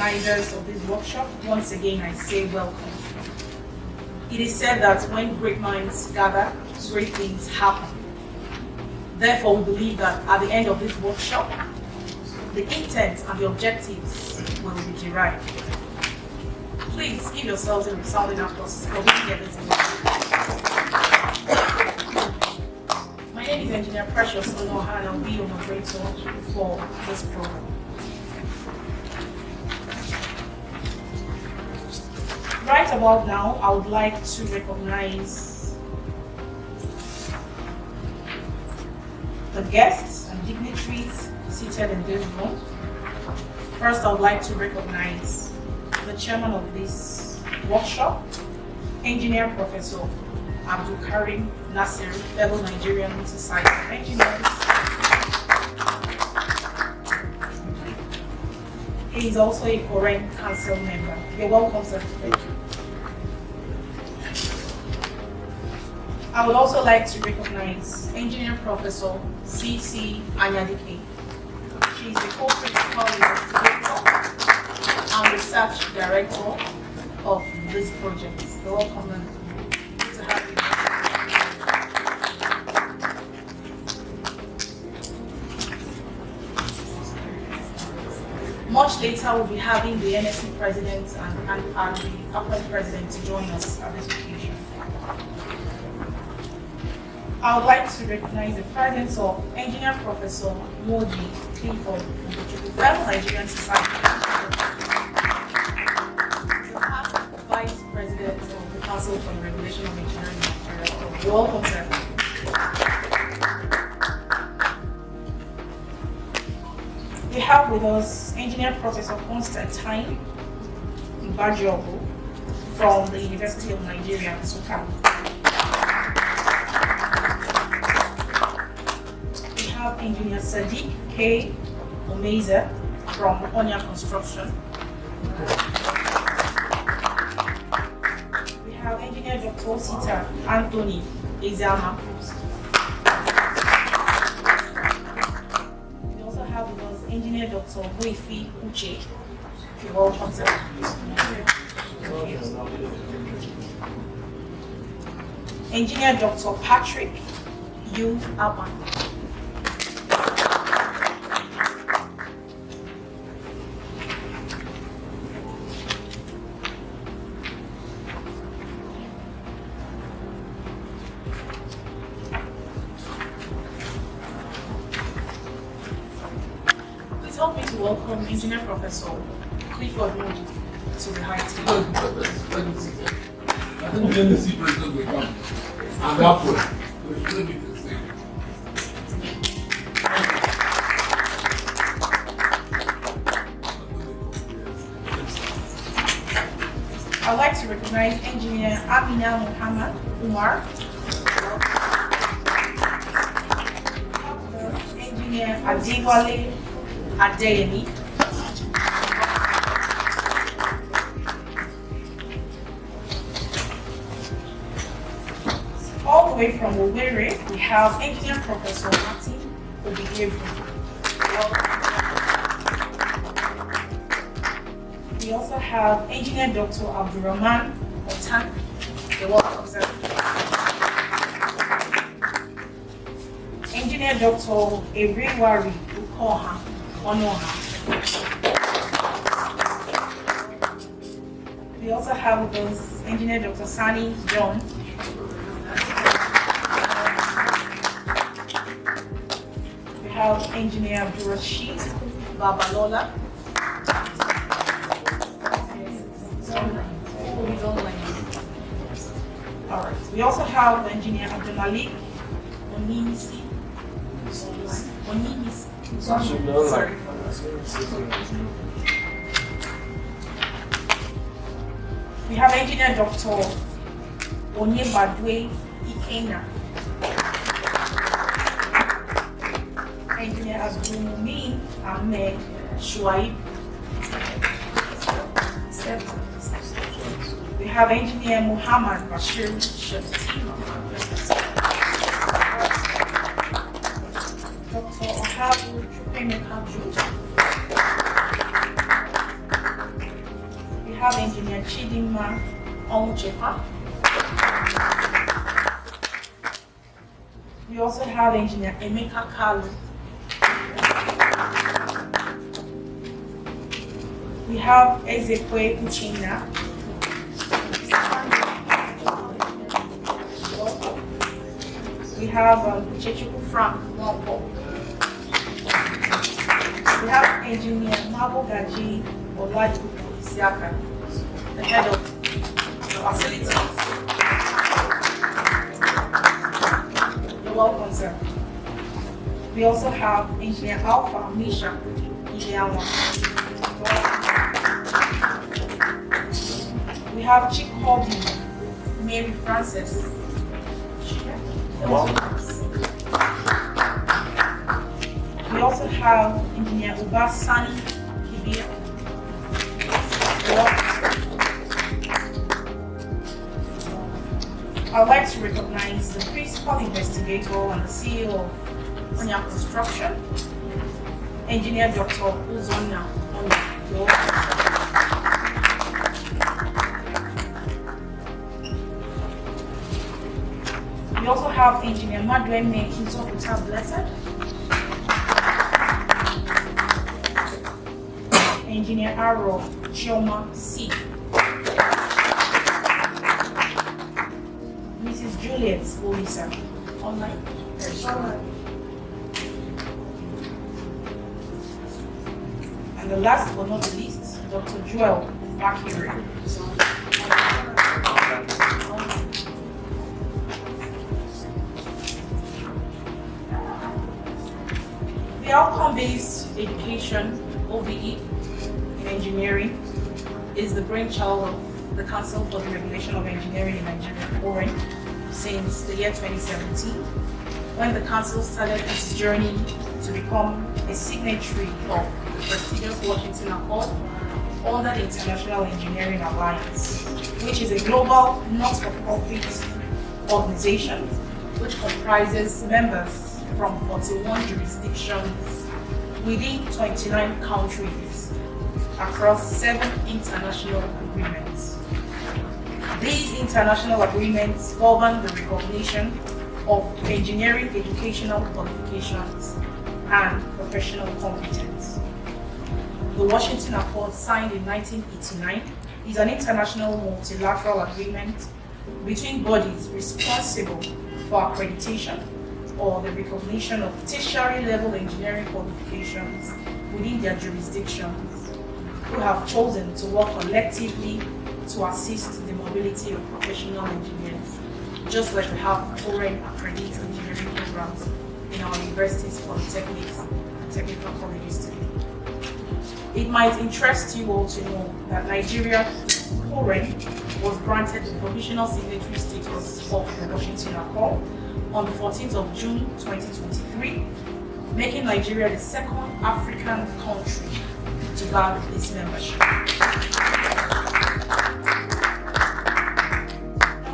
organizers of this workshop. Once again, I say welcome. It is said that when great minds gather, great things happen. Therefore, we believe that at the end of this workshop, the intent and the objectives will be derived. Please give yourselves a resounding applause for being here this evening. My name is Engineer Precious Onoha, and I'll be your moderator for this program. Right about now, I would like to recognize the guests and dignitaries seated in this room. First, I would like to recognize the chairman of this workshop, Engineer Professor Abdul Karim Nasir, fellow Nigerian Society of Engineers. He is also a current council member. You're welcome, sir. Thank you. I would also like to recognize Engineer Professor C.C. Anyadike. She is the co-principal investigator and research director of this project. You're welcome, and good to have you. Much later, we'll be having the NSC president and the APRED president to join us at this occasion. I would like to recognize the presence of Engineer Professor Moji Clifford, fellow Nigerian Society, the past Vice President of the Council for the Regulation of Engineering in Nigeria. You're welcome, sir. We have with us Engineer Professor Constantine Bajobu from the University of Nigeria, Nsukka. We have Engineer Sadiq K. Omeza from Onya Construction. We have Engineer Dr. Sita Anthony Ezama. Engineer Dr. Boifi Uche. You're welcome, sir. Engineer Dr. Patrick U. Aban. Help me to welcome Engineer Professor Clifford Moji to the high table. I think the NSC president will come. And that way, we should be the same. I'd like to recognize Engineer Amina Muhammad Umar. Engineer Adewale Adeyemi. All the way from Owerri, we have Engineer Professor Martin Obigebu. We also have Engineer Dr. Abdurrahman Otan. You're welcome, sir. Engineer Dr. Erewari Ukoha Onoha. We also have with us Engineer Dr. Sani John. We have Engineer Abdurrashid Babalola. He's online. All right. We also have Engineer Abdulmalik Onimisi. Sorry. We have Engineer Dr. Onyebadwe Ikena. Engineer Abdulmumin Ahmed Shuaib. We have Engineer Muhammad Bashir Shatima. Dr. Ohabu Chupemekaju. Shepa. We also have Engineer Emeka Kalu. We have Ezekwe Uchina. We have Chechukwu Frank Mwampo. We have Engineer Mabogaji Oladipo Isiaka, the head of facilities. You're welcome, sir. We also have Engineer Alpha Misha Ileama. We have Chief Hobby Mary Francis. We also have Engineer Ubasani Kibia. I'd like to recognize the principal investigator and the CEO of Onya Construction, Engineer Dr. Uzonna Onya. We also have Engineer Madweme Kinsokuta Blessed, Engineer Aro Chioma C, Mrs. Juliet Olisa, online. And the last but not the least, Dr. Joel Bakire. The outcome-based education, OBE, in engineering is the brainchild of the Council for the Regulation of Engineering in Nigeria, OREN, since the year 2017, when the Council started its journey to become a signatory of the prestigious Washington Accord under the International Engineering Alliance, which is a global not-for-profit organization which comprises members from 41 jurisdictions within 29 countries across 7 international agreements. These international agreements govern the recognition of engineering educational qualifications and professional competence. The Washington Accord, signed in 1989, is an international multilateral agreement between bodies responsible for accreditation or the recognition of tertiary level engineering qualifications within their jurisdictions, who have chosen to work collectively to assist the mobility of professional engineers, just like we have OREN accredited engineering programs in our universities, polytechnics, and technical colleges today. It might interest you all to know that Nigeria, OREN, was granted the provisional signatory status of the Washington Accord on the 14th of June 2023, making Nigeria the second African country to grant this membership. Now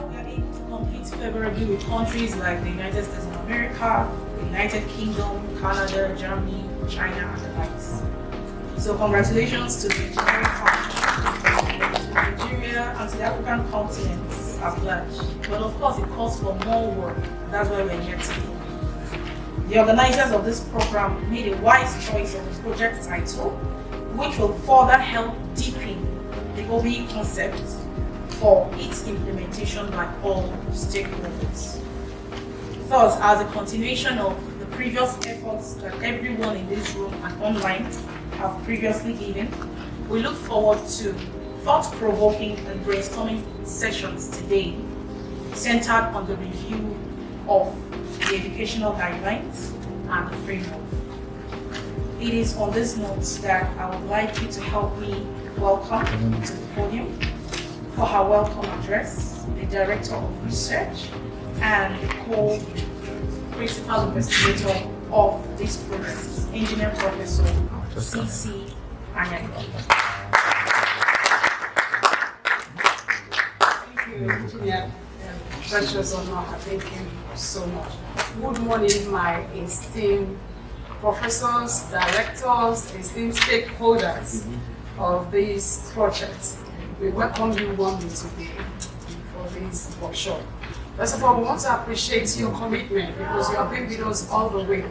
we are able to compete favorably with countries like the United States of America, the United Kingdom, Canada, Germany, China, and the likes. So congratulations to the engineering country, to Nigeria, and to the African continent at large. But of course, it calls for more work. That's why we're here today. The organizers of this program made a wise choice of the project title, which will further help deepen the OBE concept for its implementation by all stakeholders. Thus, as a continuation of the previous efforts that everyone in this room and online have previously given, we look forward to thought-provoking and brainstorming sessions today centered on the review of the educational guidelines and the framework. It is on this note that I would like you to help me welcome to the podium for her welcome address the Director of Research and the co-principal investigator of this program, Engineer Professor C.C. Anyanya. Thank you, Engineer. Precious honor. Thank you so much. Good morning, my esteemed professors, directors, esteemed stakeholders of this project. We welcome you warmly today. this workshop. First of all, we want to appreciate your commitment because you have been with us all the way.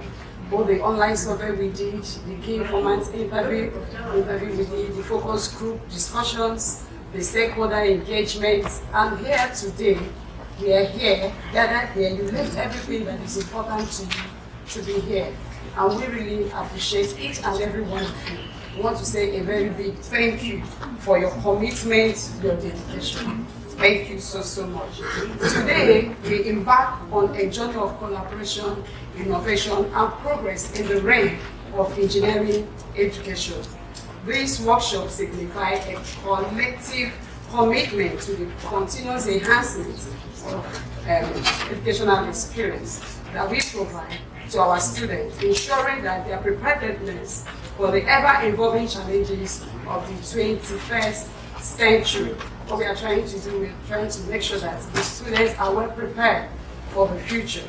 Both the online survey we did, the key informant interview we did, the focus group discussions, the stakeholder engagements, and here today, we are here, gathered here, you left everything that is important to you to be here. And we really appreciate each and every one of you. We want to say a very big thank you for your commitment, your dedication. Thank you so, so much. Today, we embark on a journey of collaboration, innovation, and progress in the realm of engineering education. This workshop signifies a collective commitment to the continuous enhancement of educational experience that we provide to our students, ensuring that their preparedness for the ever-evolving challenges of the 21st century. What we are trying to do, we're trying to make sure that the students are well prepared for the future.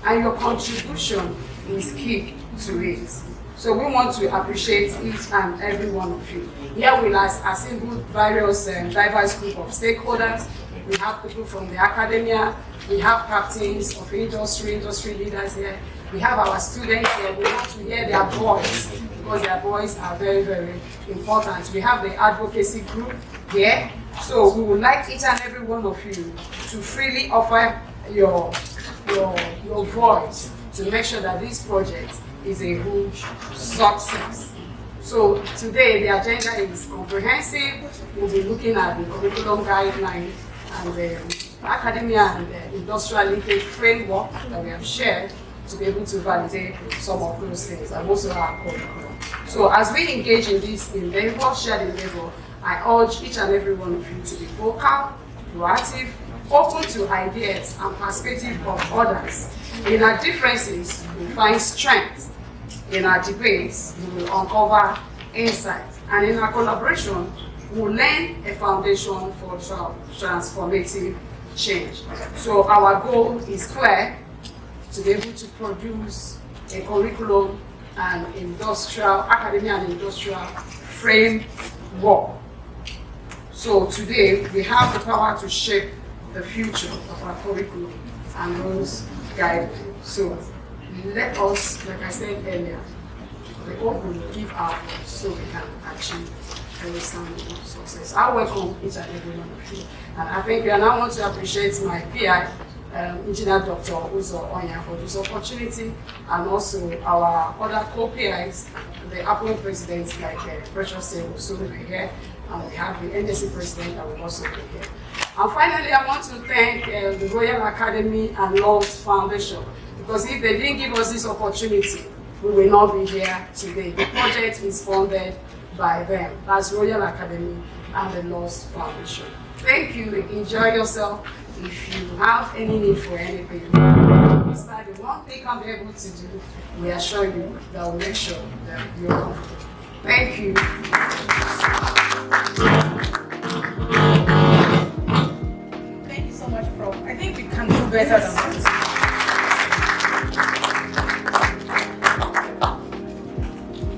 And your contribution is key to it. So we want to appreciate each and every one of you. Here we have assembled various diverse group of stakeholders. We have people from the academia, we have captains of industry leaders here. We have our students here. We want to hear their voice because their voice are very, very important. We have the advocacy group here. So we would like each and every one of you to freely offer your voice to make sure that this project is a huge success. So today the agenda is comprehensive. We'll be looking at the curriculum guidelines and the academia and the industrial linkage framework that we have shared to be able to validate some of those things and also our curriculum. So as we engage in this endeavor, shared endeavor, I urge each and every one of you to be vocal, proactive, open to ideas and perspectives of others. In our differences, we find strength. In our debates, we will uncover insights. And in our collaboration, we will lay a foundation for transformative change. So our goal is clear, to be able to produce a curriculum and academia and industrial framework. So today, we have the power to shape the future of our curriculum and those guidelines. So let us, like I said earlier, we all will give our voice so we can achieve very sound success. I welcome each and every one of you. And I think I now want to appreciate my PI, Engineer Dr. Uzo Onya, for this opportunity, and also our other co-PIs, the outgoing presidents like Precious Say will soon be here, and we have the NDC president that will also be here. And finally, I want to thank the Royal Academy and Laws Foundation, because if they didn't give us this opportunity, we will not be here today. The project is funded by them, as Royal Academy and the Laws Foundation. Thank you, enjoy yourself. If you have any need for anything, the one thing I'm able to do, we assure you that we'll make sure that you're comfortable. Thank you. Thank you so much, Prof. I think we can do better than that.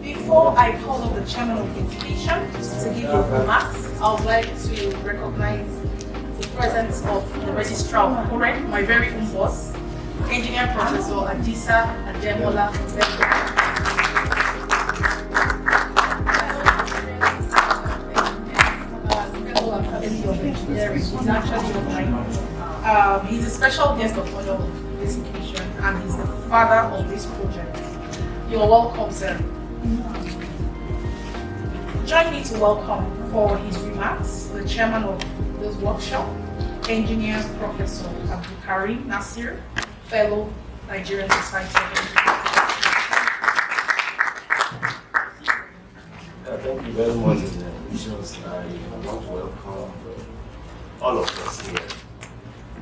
Before I call up the chairman of the institution to give you remarks, I would like to recognize the presence of the registrar of Koren, my very own boss, Engineer Professor Adisa Ademola. He's actually online. He's a special guest of honor of this occasion, and he's the father of this project. You're welcome, sir. Join me to welcome for his remarks the chairman of this workshop, Engineer Professor Abdulkarim Nasir, fellow Nigerian Society of Engineers. Thank you very much, Visions. I want to welcome all of us here.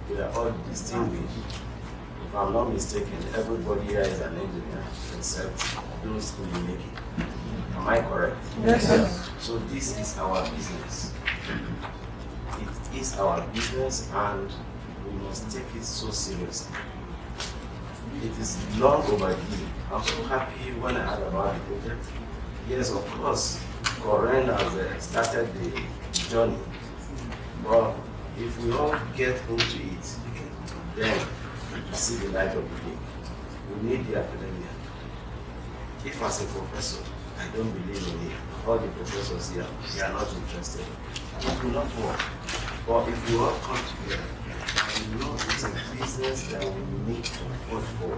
We are all distinguished. If I'm not mistaken, everybody here is an engineer except those who make it. Am I correct? Yes, sir. So this is our business. It is our business and we must take it so seriously. It is long overdue. I'm so happy when I heard about the project. Yes, of course, Koren has started the journey. But If we all get into it, then we see the light of the day. We need the academia. If as a professor, I don't believe in it, all the professors here, they are not interested. It will not work. But if we all come together, and know it's a business that we need to vote for,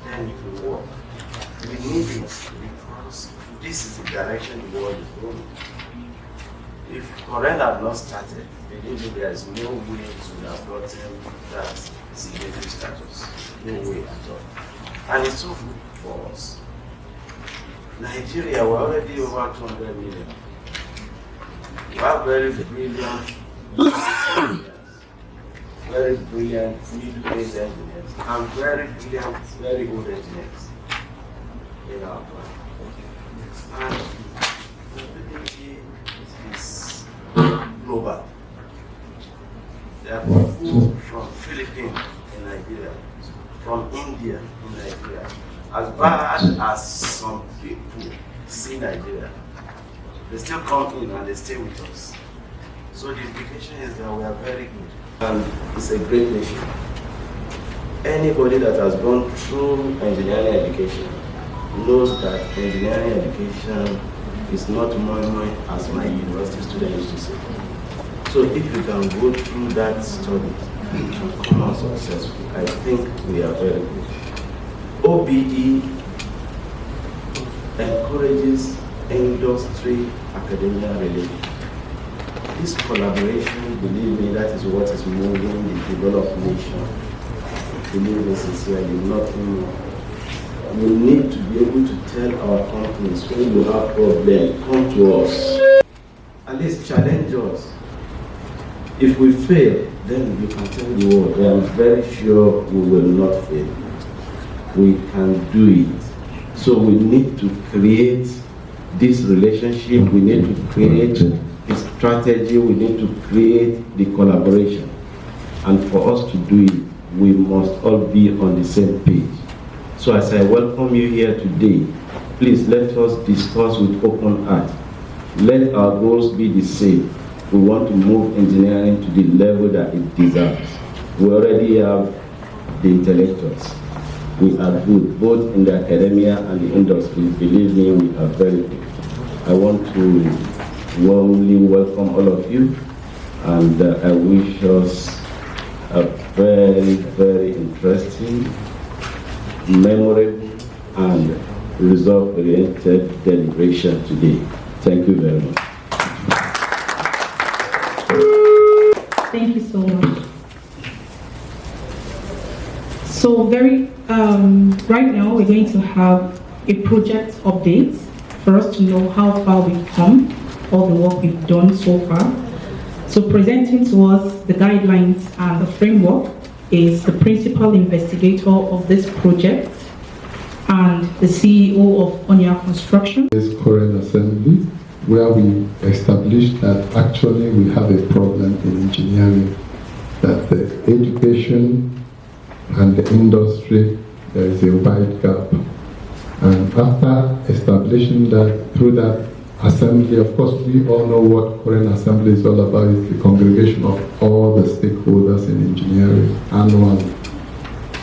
then it will work. We need it because this is the direction the world is going. If Korean had not started, believe me, there is no way to have gotten that signatory status. No way at all. And it's so good for us. Nigeria, we're already over 200 million. We have very brilliant engineers, very brilliant middle-aged engineers, and very brilliant, very old engineers in our country. And ability is global. There are people from Philippines in Nigeria, from India in Nigeria. As bad as some people see Nigeria, they still come in and they stay with us. So the implication is that we are very good. And it's a great nation. Anybody that has gone through engineering education knows that engineering education is not more as my university student used to say. So if you can go through that study and come out successful, I think we are very good. OBE encourages industry academia relations. This collaboration, believe me, that is what is moving the developed nation. Believe me sincerely, nothing more. We need to be able to tell our companies when you have problems, come to us. At least challenge us. If we fail, then you can tell the world. I am very sure we will not fail. We can do it. So we need to create this relationship, we need to create a strategy, we need to create the collaboration. And for us to do it, we must all be on the same page. So as I welcome you here today, please let us discuss with open heart. Let our goals be the same. We want to move engineering to the level that it deserves. We already have the intellectuals. We are good, both in the academia and the industry. Believe me, we are very good. I want to warmly welcome all of you, and I wish us a very, very interesting, memorable, and result-oriented deliberation today. Thank you very much. Thank you so much. So right now we're going to have a project update for us to know how far we've come, all the work we've done so far. So presenting to us the guidelines and the framework is the principal investigator of this project and the CEO of Onya Construction. This Korean assembly, where we established that actually we have a problem in engineering, that the education and the industry, there is a wide gap. And after establishing that through that assembly, of course we all know what Korean assembly is all about. It's the congregation of all the stakeholders in engineering annually.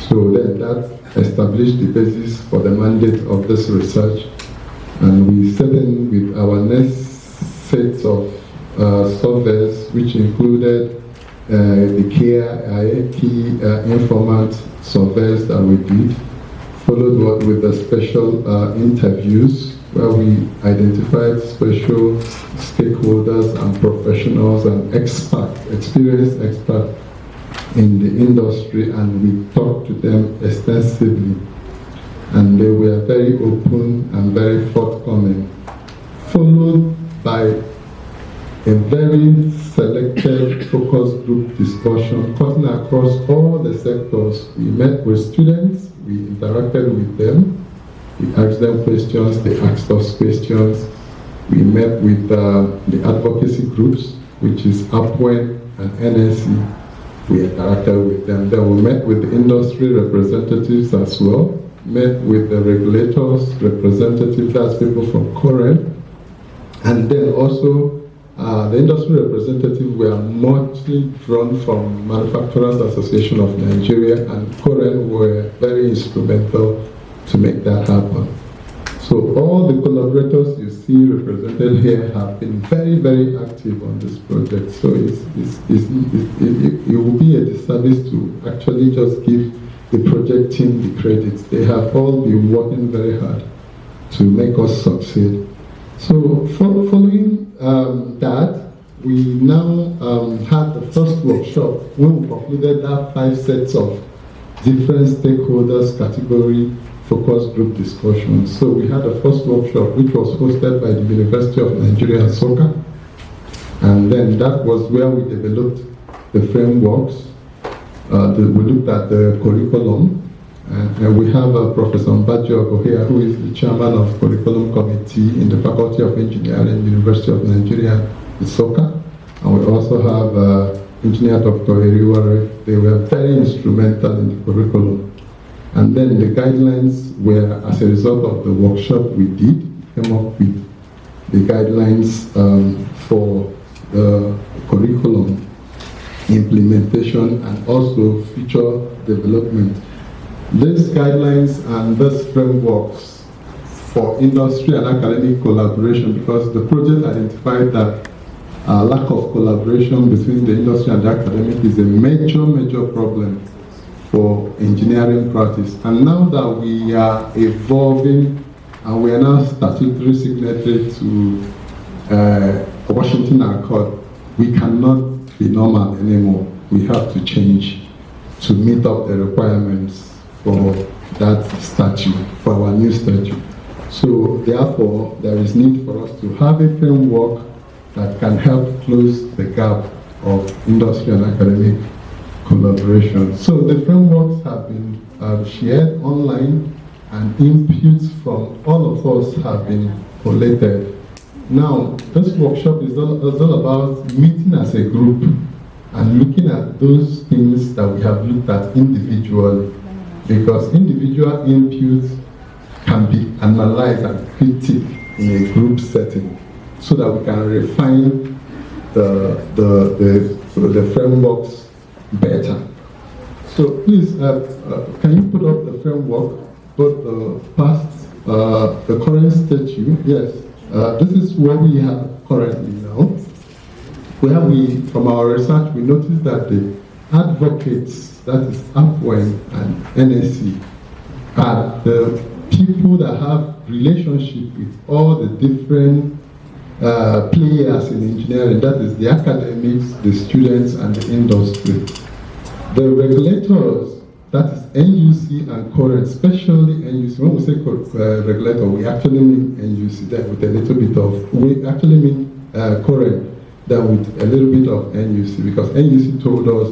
So then that established the basis for the mandate of this research. And we set in with our next sets of surveys, which included the key informant surveys that we did, followed with the special interviews where we identified special stakeholders and professionals and experienced experts in the industry, and we talked to them extensively. And they were very open and very forthcoming, followed by a very selected focus group discussion cutting across all the sectors. We met with students, we interacted with them, we asked them questions, they asked us questions. We met with the advocacy groups, which is UPWEN and NSC. We interacted with them. Then we met with the industry representatives as well, met with the regulators, representatives, that's people from Korea, and then also the industry representatives were mostly drawn from Manufacturers Association of Nigeria, and Koren were very instrumental to make that happen. So all the collaborators you see represented here have been very, very active on this project. So it will be a disservice to actually just give the project team the credit. They have all been working very hard to make us succeed. So following that, we now had the first workshop when we concluded that 5 sets of different stakeholders category focus group discussions. So we had a first workshop which was hosted by the University of Nigeria, Nsukka, and then that was where we developed the frameworks. We looked at the curriculum, and we have Professor Mbadjo here, who is the chairman of curriculum committee in the Faculty of Engineering, University of Nigeria, Nsukka, and we also have Engineer Dr. Eriware. They were very instrumental in the curriculum. And then the guidelines were, as a result of the workshop we did, came up with the guidelines for the curriculum implementation and also future development. These guidelines and these frameworks for industry and academic collaboration, because the project identified that lack of collaboration between the industry and the academic is a major problem for engineering practice. And now that we are evolving and we are now statutory signatory to Washington Accord, we cannot be normal anymore. We have to change to meet up the requirements for that statute, for our new statute. So therefore, there is need for us to have a framework that can help close the gap of industry and academic collaboration. So the frameworks have been shared online, and inputs from all of us have been collated. Now, this workshop is all about meeting as a group and looking at those things that we have looked at individually, because individual inputs can be analyzed and critiqued in a group setting so that we can refine the frameworks better. So please, can you put up the framework, both the past, the current statute? Yes, this is what we have currently now. Where from our research, we noticed that the advocates, that is APWEN and NSC, are the people that have relationship with all the different players in engineering, that is the academics, the students, and the industry. The regulators, that is NUC and Koren, especially NUC. When we say regulator, we actually mean NUC there with a little bit of, we actually mean Koren there with a little bit of NUC, because NUC told us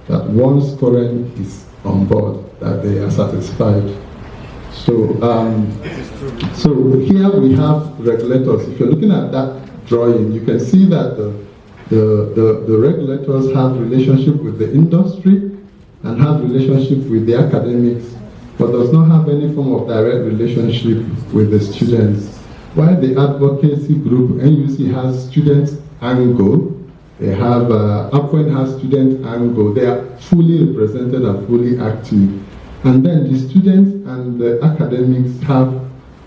that once Koren is on board, that they are satisfied. So, so here we have regulators. If you're looking at that drawing, you can see that the regulators have relationship with the industry and have relationship with the academics, but does not have any form of direct relationship with the students. While the advocacy group, NUC, has student angle, they have, APWEN has student angle, they are fully represented and fully active. And then the students and the academics have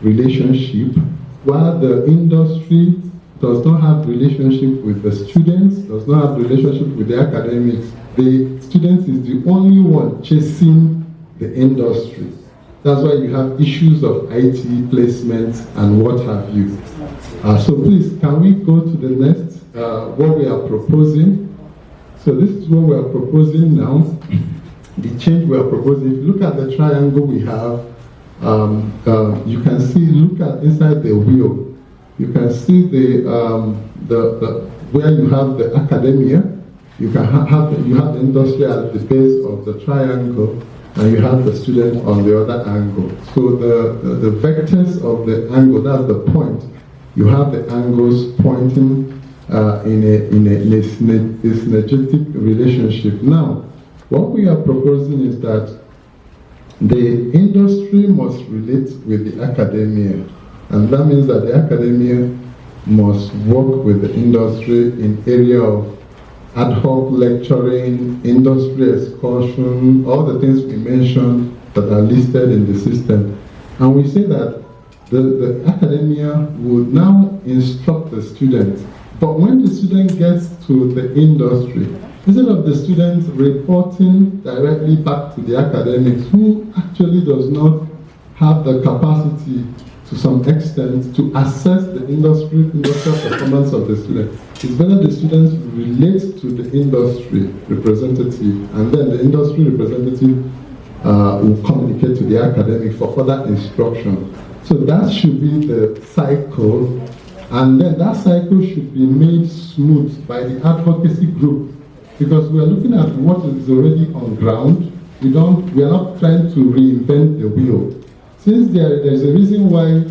relationship, while the industry does not have relationship with the students, does not have relationship with the academics. The students is the only one chasing the industry. That's why you have issues of IT placements and what have you. So please, can we go to the next, what we are proposing? So this is what we are proposing now. The change we are proposing, if you look at the triangle we have, you can see, look at inside the wheel, you can see where you have the academia, you have the industry at the base of the triangle, and you have the student on the other angle. So the vectors of the angle, that's the point. You have the angles pointing in a synergetic relationship. Now, what we are proposing is that the industry must relate with the academia, and that means that the academia must work with the industry in area of ad hoc lecturing, industry excursion, all the things we mentioned that are listed in the system. And we say that the academia would now instruct the students. But when the student gets to the industry, instead of the students reporting directly back to the academics, who actually does not have the capacity to some extent to assess the industrial performance of the student, it's better the students relate to the industry representative, and then the industry representative will communicate to the academic for further instruction. So that should be the cycle, and then that cycle should be made smooth by the advocacy group, because we are looking at what is already on ground. We are not trying to reinvent the wheel. Since there's a reason why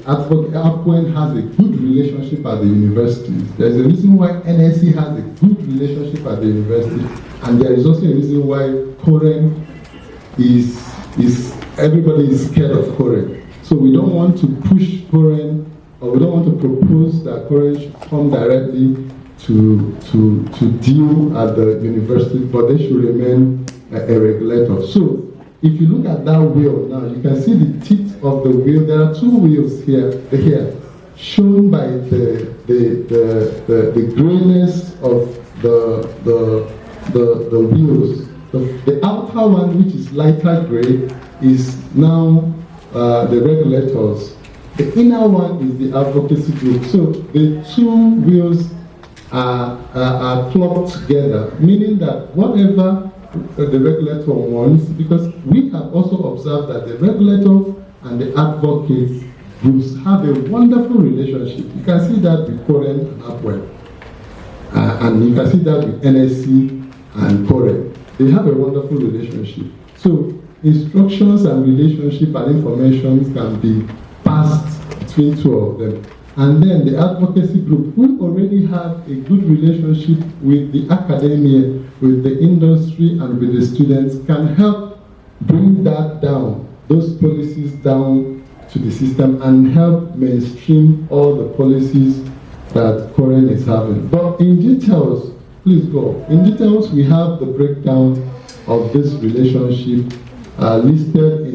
Upwend has a good relationship at the universities, there's a reason why NSC has a good relationship at the university, and there is also a reason why Koren is everybody is scared of Koren. So we don't want to push Koren, or we don't want to propose that Koren should come directly to deal at the university, but they should remain a regulator. So if you look at that wheel now, you can see the teeth of the wheel. There are two wheels here, shown by the grayness of the wheels. The outer one, which is lighter gray, is now the regulators. The inner one is the advocacy group. So the two wheels are plugged together, meaning that whatever the regulator wants, because we have also observed that the regulator and the advocate groups have a wonderful relationship. You can see that with Koren and Upwell, and you can see that with NSC and Koren. They have a wonderful relationship. So instructions and relationship and information can be passed between two of them. And then the advocacy group, who already have a good relationship with the academia, with the industry, and with the students, can help bring that down, those policies down to the system, and help mainstream all the policies that Koren is having. But in details, please go. In details, we have the breakdown of this relationship listed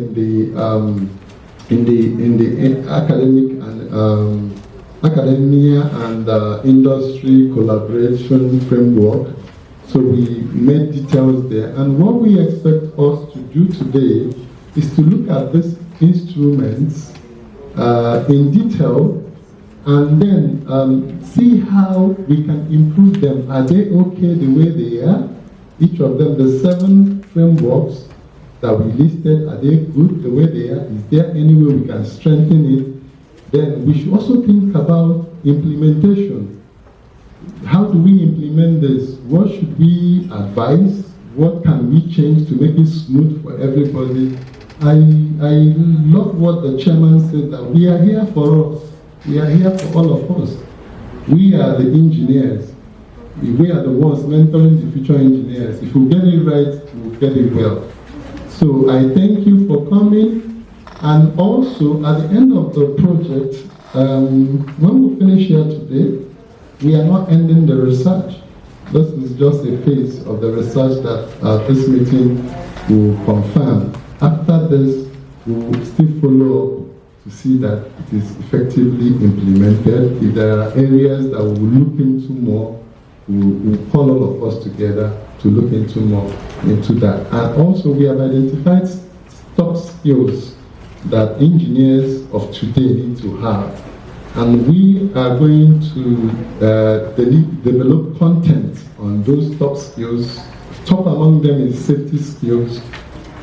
in the academic and academia and industry collaboration framework. So we made details there. And what we expect us to do today is to look at these instruments in detail, and then see how we can improve them. Are they okay the way they are? Each of them, the 7 frameworks that we listed, are they good the way they are? Is there any way we can strengthen it? Then we should also think about implementation. How do we implement this? What should we advise? What can we change to make it smooth for everybody? I love what the chairman said, that we are here for us. We are here for all of us. We are the engineers. We are the ones mentoring the future engineers. If we get it right, we'll get it well. So I thank you for coming. And also, at the end of the project, when we finish here today, we are not ending the research. This is just a phase of the research that this meeting will confirm. After this, we will still follow up to see that it is effectively implemented. If there are areas that we will look into more, we'll call all of us together to look into more into that. And also, we have identified top skills that engineers of today need to have. And we are going to develop content on those top skills. Top among them is safety skills.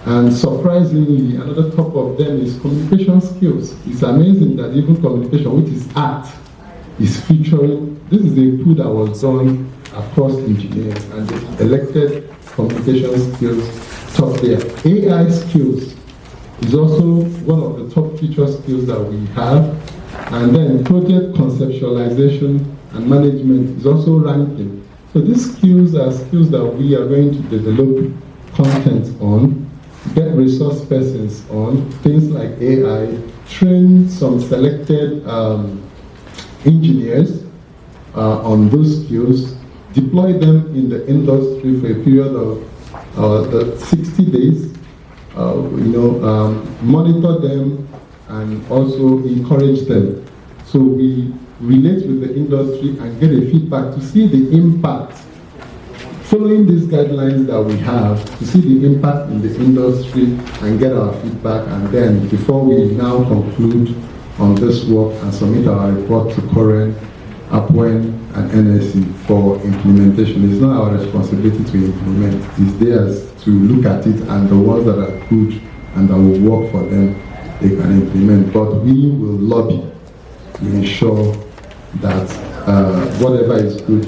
And surprisingly, another top of them is communication skills. It's amazing that even communication, which is art, is featuring. This is a pool that was done across engineers, and they elected communication skills top there. AI skills is also one of the top feature skills that we have. And then project conceptualization and management is also ranking. So these skills are skills that we are going to develop content on, get resource persons on, things like AI, train some selected engineers on those skills, deploy them in the industry for a period of 60 days, monitor them and also encourage them. So we relate with the industry and get a feedback to see the impact. Following these guidelines that we have, to see the impact in the industry and get our feedback, and then before we now conclude on this work and submit our report to current APWEN and NSC for implementation. It's not our responsibility to implement, it's theirs to look at it, and the ones that are good and that will work for them, they can implement. But we will lobby to ensure that whatever is good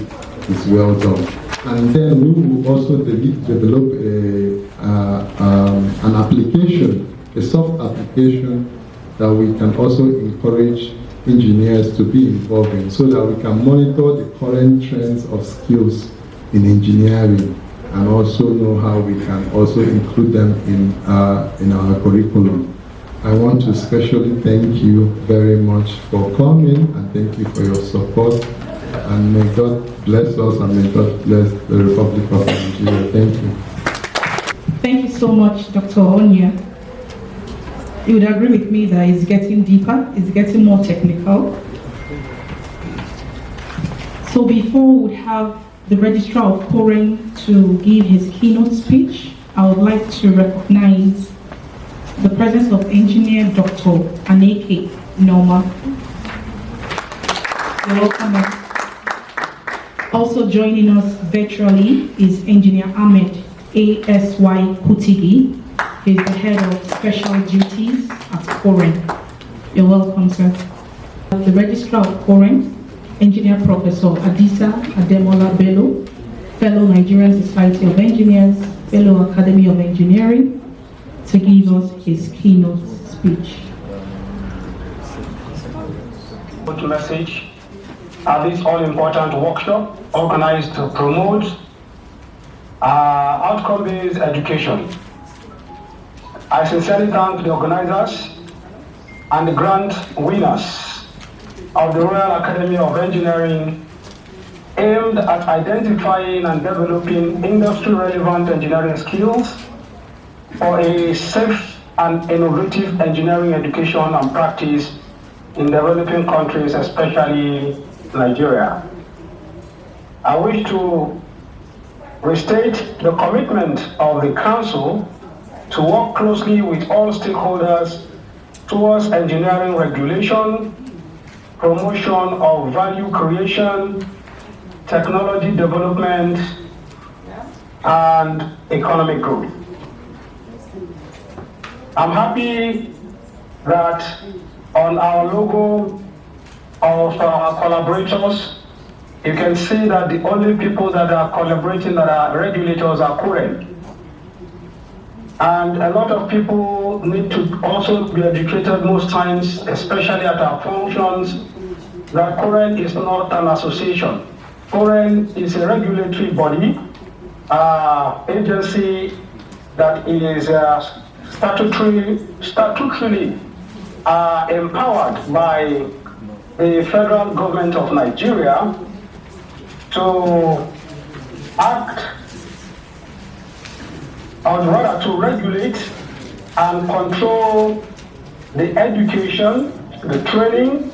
is well done. And then we will also develop an application, a soft application that we can also encourage engineers to be involved in, so that we can monitor the current trends of skills in engineering and also know how we can also include them in our curriculum. I want to especially thank you very much for coming, and thank you for your support, and may God bless us and may God bless the Republic of Nigeria. Thank you. Thank you so much, Dr. Onya. You would agree with me that it's getting deeper, it's getting more technical. So before we have the Registrar of Koren to give his keynote speech, I would like to recognize the presence of Engineer Dr. Aneke Noma. You're welcome. Also joining us virtually is Engineer Ahmed A.S.Y. Kutigi. He's the head of special duties at Koren. You're welcome, sir. The Registrar of Koren, Engineer Professor Adisa Ademola Bello, Fellow Nigerian Society of Engineers, Fellow Academy of Engineering, to give us his keynote speech. Good message at this all-important workshop organized to promote outcome-based education. I sincerely thank the organizers and the grant winners of the Royal Academy of Engineering, aimed at identifying and developing industry-relevant engineering skills for a safe and innovative engineering education and practice in developing countries, especially Nigeria. I wish to restate the commitment of the Council to work closely with all stakeholders towards engineering regulation, promotion of value creation, technology development, and economic growth. I'm happy that on our logo of our collaborators, you can see that the only people that are collaborating that are regulators are Koren. And a lot of people need to also be educated most times, especially at our functions, that Koren is not an association. Koren is a regulatory body, agency that is statutorily empowered by the federal government of Nigeria to act, or rather to regulate and control the education, the training,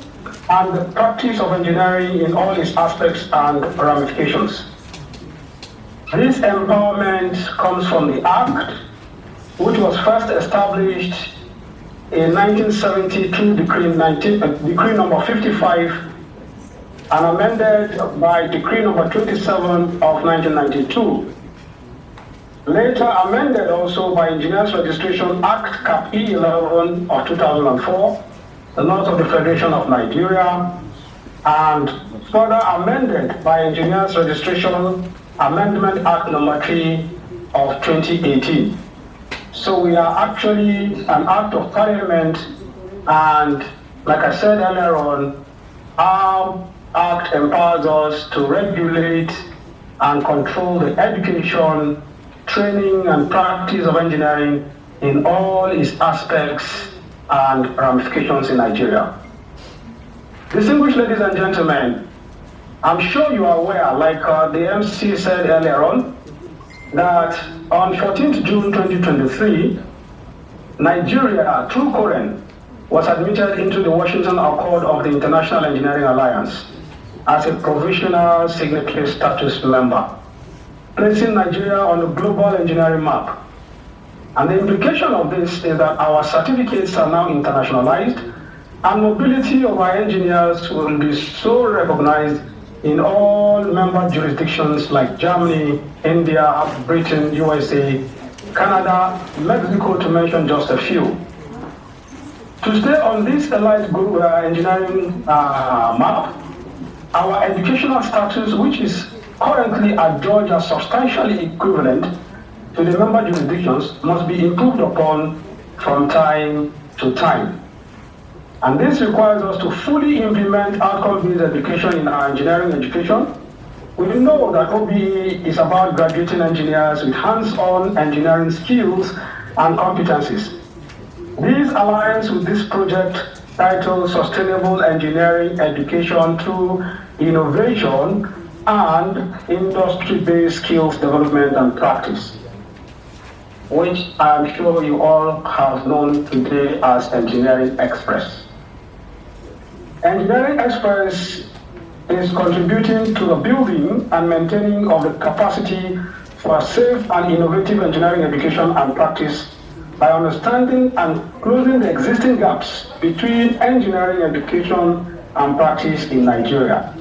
and the practice of engineering in all its aspects and ramifications. This empowerment comes from the Act, which was first established in 1972, decree number 55, and amended by decree number 27 of 1992. Later amended also by Engineers Registration Act Cap E11 of 2004, the Laws of the Federation of Nigeria, and further amended by Engineers Registration Amendment Act number 3 of 2018. So we are actually an act of parliament, and like I said earlier on, our act empowers us to regulate and control the education, training and practice of engineering in all its aspects and ramifications in Nigeria. Distinguished ladies and gentlemen, I'm sure you are aware, like the MC said earlier on, that on 14th June 2023, Nigeria, through Koren, was admitted into the Washington Accord of the International Engineering Alliance as a provisional signatory status member, placing Nigeria on the global engineering map. And the implication of this is that our certificates are now internationalized, and mobility of our engineers will be so recognized in all member jurisdictions like Germany, India, Britain, USA, Canada, Mexico, to mention just a few. To stay on this elite group engineering map, our educational status, which is currently adjudged as substantially equivalent to the member jurisdictions, must be improved upon from time to time. And this requires us to fully implement outcome-based education in our engineering education. We know that OBE is about graduating engineers with hands-on engineering skills and competencies. This aligns with this project titled Sustainable Engineering Education through Innovation and Industry-Based Skills Development and Practice, which I'm sure you all have known today as EngineeringXpress. EngineeringXpress is contributing to the building and maintaining of the capacity for safe and innovative engineering education and practice by understanding and closing the existing gaps between engineering education and practice in Nigeria.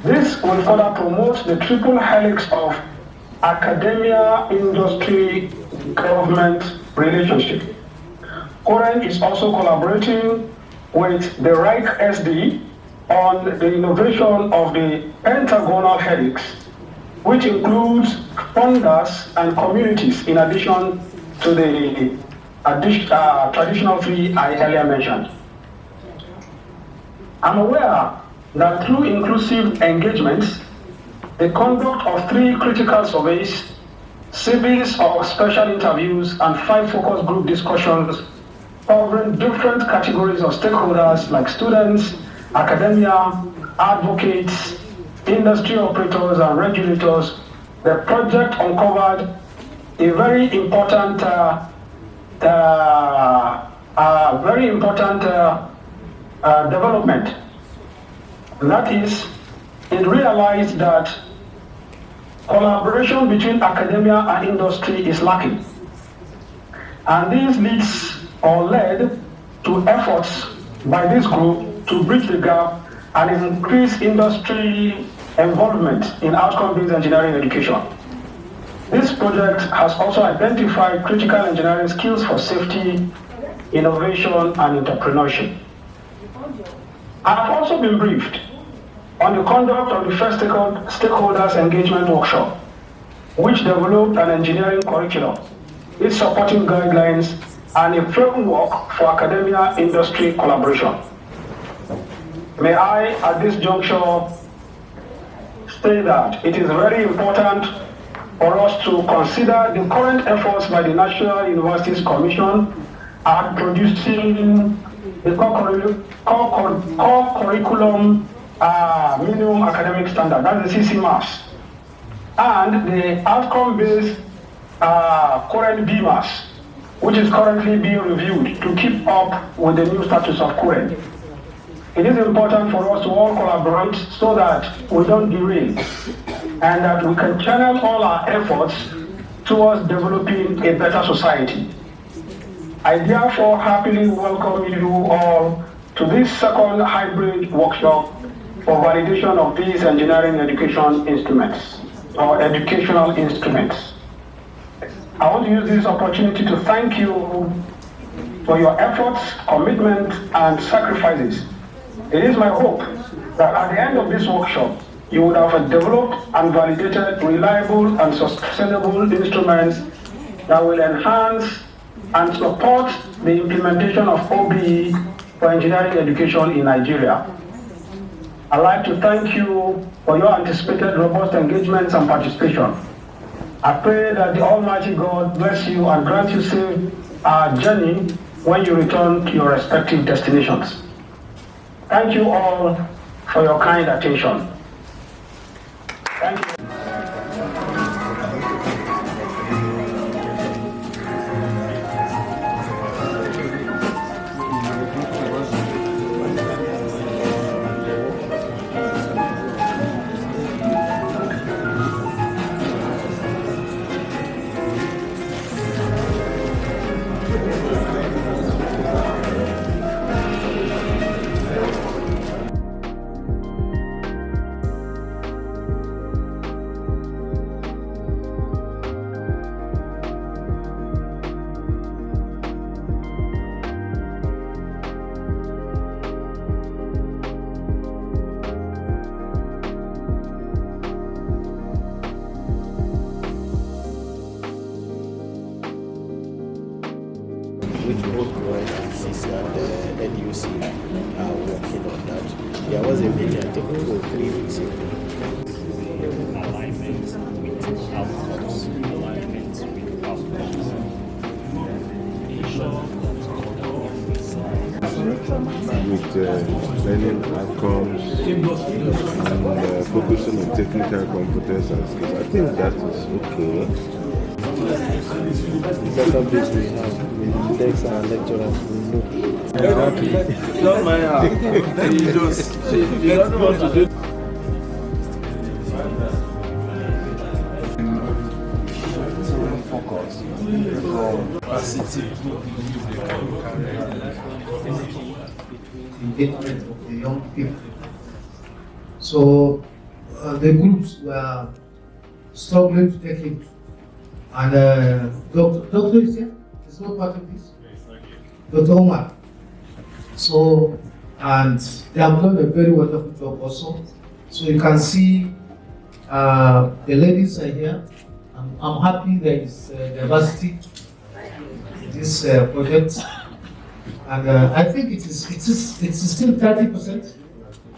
This will further promote the triple helix of academia, industry, government relationship. Koren is also collaborating with the RIKE SD on the innovation of the pentagonal helix, which includes funders and communities in addition to the traditional three I earlier mentioned. I'm aware that through inclusive engagements, the conduct of 3 critical surveys, series of special interviews, and 5 focus group discussions covering different categories of stakeholders like students, academia, advocates, industry operators, and regulators, the project uncovered a very important development. And that is, it realized that collaboration between academia and industry is lacking. And this led to efforts by this group to bridge the gap and increase industry involvement in outcome-based engineering education. This project has also identified critical engineering skills for safety, innovation, and entrepreneurship. I have also been briefed on the conduct of the first stakeholders engagement workshop, which developed an engineering curriculum, its supporting guidelines, and a framework for academia-industry collaboration. May I, at this juncture, say that it is very important for us to consider the current efforts by the National Universities Commission at producing the core curriculum minimum academic standard, that's the CCMAS, and the outcome-based current BMAS, which is currently being reviewed to keep up with the new status of current. It is important for us to all collaborate so that we don't derail and that we can channel all our efforts towards developing a better society. I therefore happily welcome you all to this second hybrid workshop for validation of these engineering education instruments, or educational instruments. I want to use this opportunity to thank you for your efforts, commitment, and sacrifices. It is my hope that at the end of this workshop, you would have developed and validated reliable and sustainable instruments that will enhance and support the implementation of OBE for engineering education in Nigeria. I'd like to thank you for your anticipated robust engagements and participation. I pray that the Almighty God bless you and grant you safe journey when you return to your respective destinations. Thank you all for your kind attention. Thank you. Which both Roy and CC and NUC are working on that. There was a meeting, I think, 2 or 3 weeks ago. Alignment with outcomes, alignment with outcomes. With learning outcomes and focusing on technical competence and skills. I think that is okay. Because of this, we have takes our lecturers to look. Don't mind her. You just you don't know what to do. Engagement of the young people. So the groups were struggling to take it. And Doctor is here? It's not part of this? Dr. Omar. So, and they have done a very wonderful job also. So you can see the ladies are here. I'm happy there is diversity in this project. And I think it is still 30%.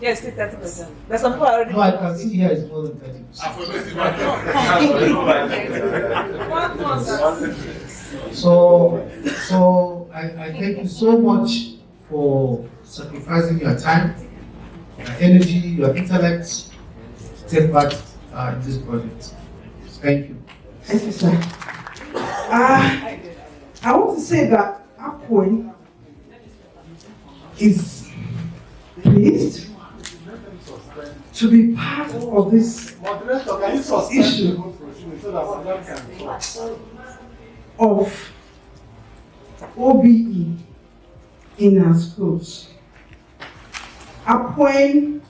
Yes, still 30%. There's some people already. No, I can see here is more than 30%. So I thank you so much for sacrificing your time, your energy, your intellect to take part in this project. Thank you. Thank you, sir. I want to say that Appoint is pleased to be part of this issue of OBE in our schools. Appoint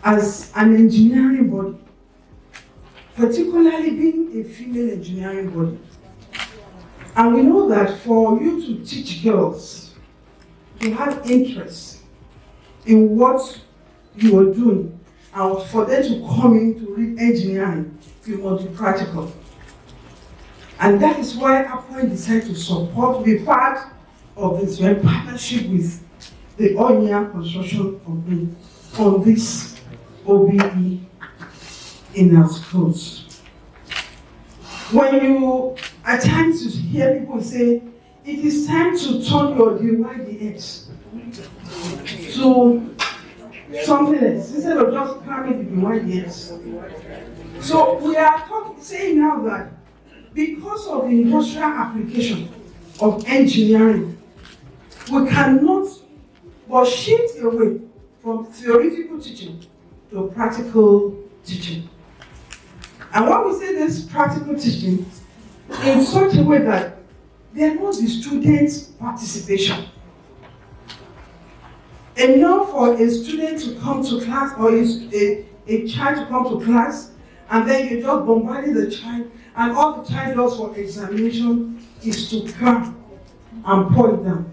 as an engineering body, particularly being a female engineering body. And we know that for you to teach girls to have interest in what you are doing, and for them to come in to read engineering, you must be practical. And that is why Appoint decided to support, be part of this in partnership with the Onya Construction Company on this OBE in our schools. When you, at times you hear people say, it is time to turn your DYDX to something else, instead of just cramming the DYDX. So we are saying now that because of the industrial application of engineering, we cannot but shift away from theoretical teaching to practical teaching. And when we say this practical teaching, in such a way that there must be student participation. Enough for a student to come to class, or a child to come to class, and then you just bombarding the child, and all the child does for examination is to cram and point down.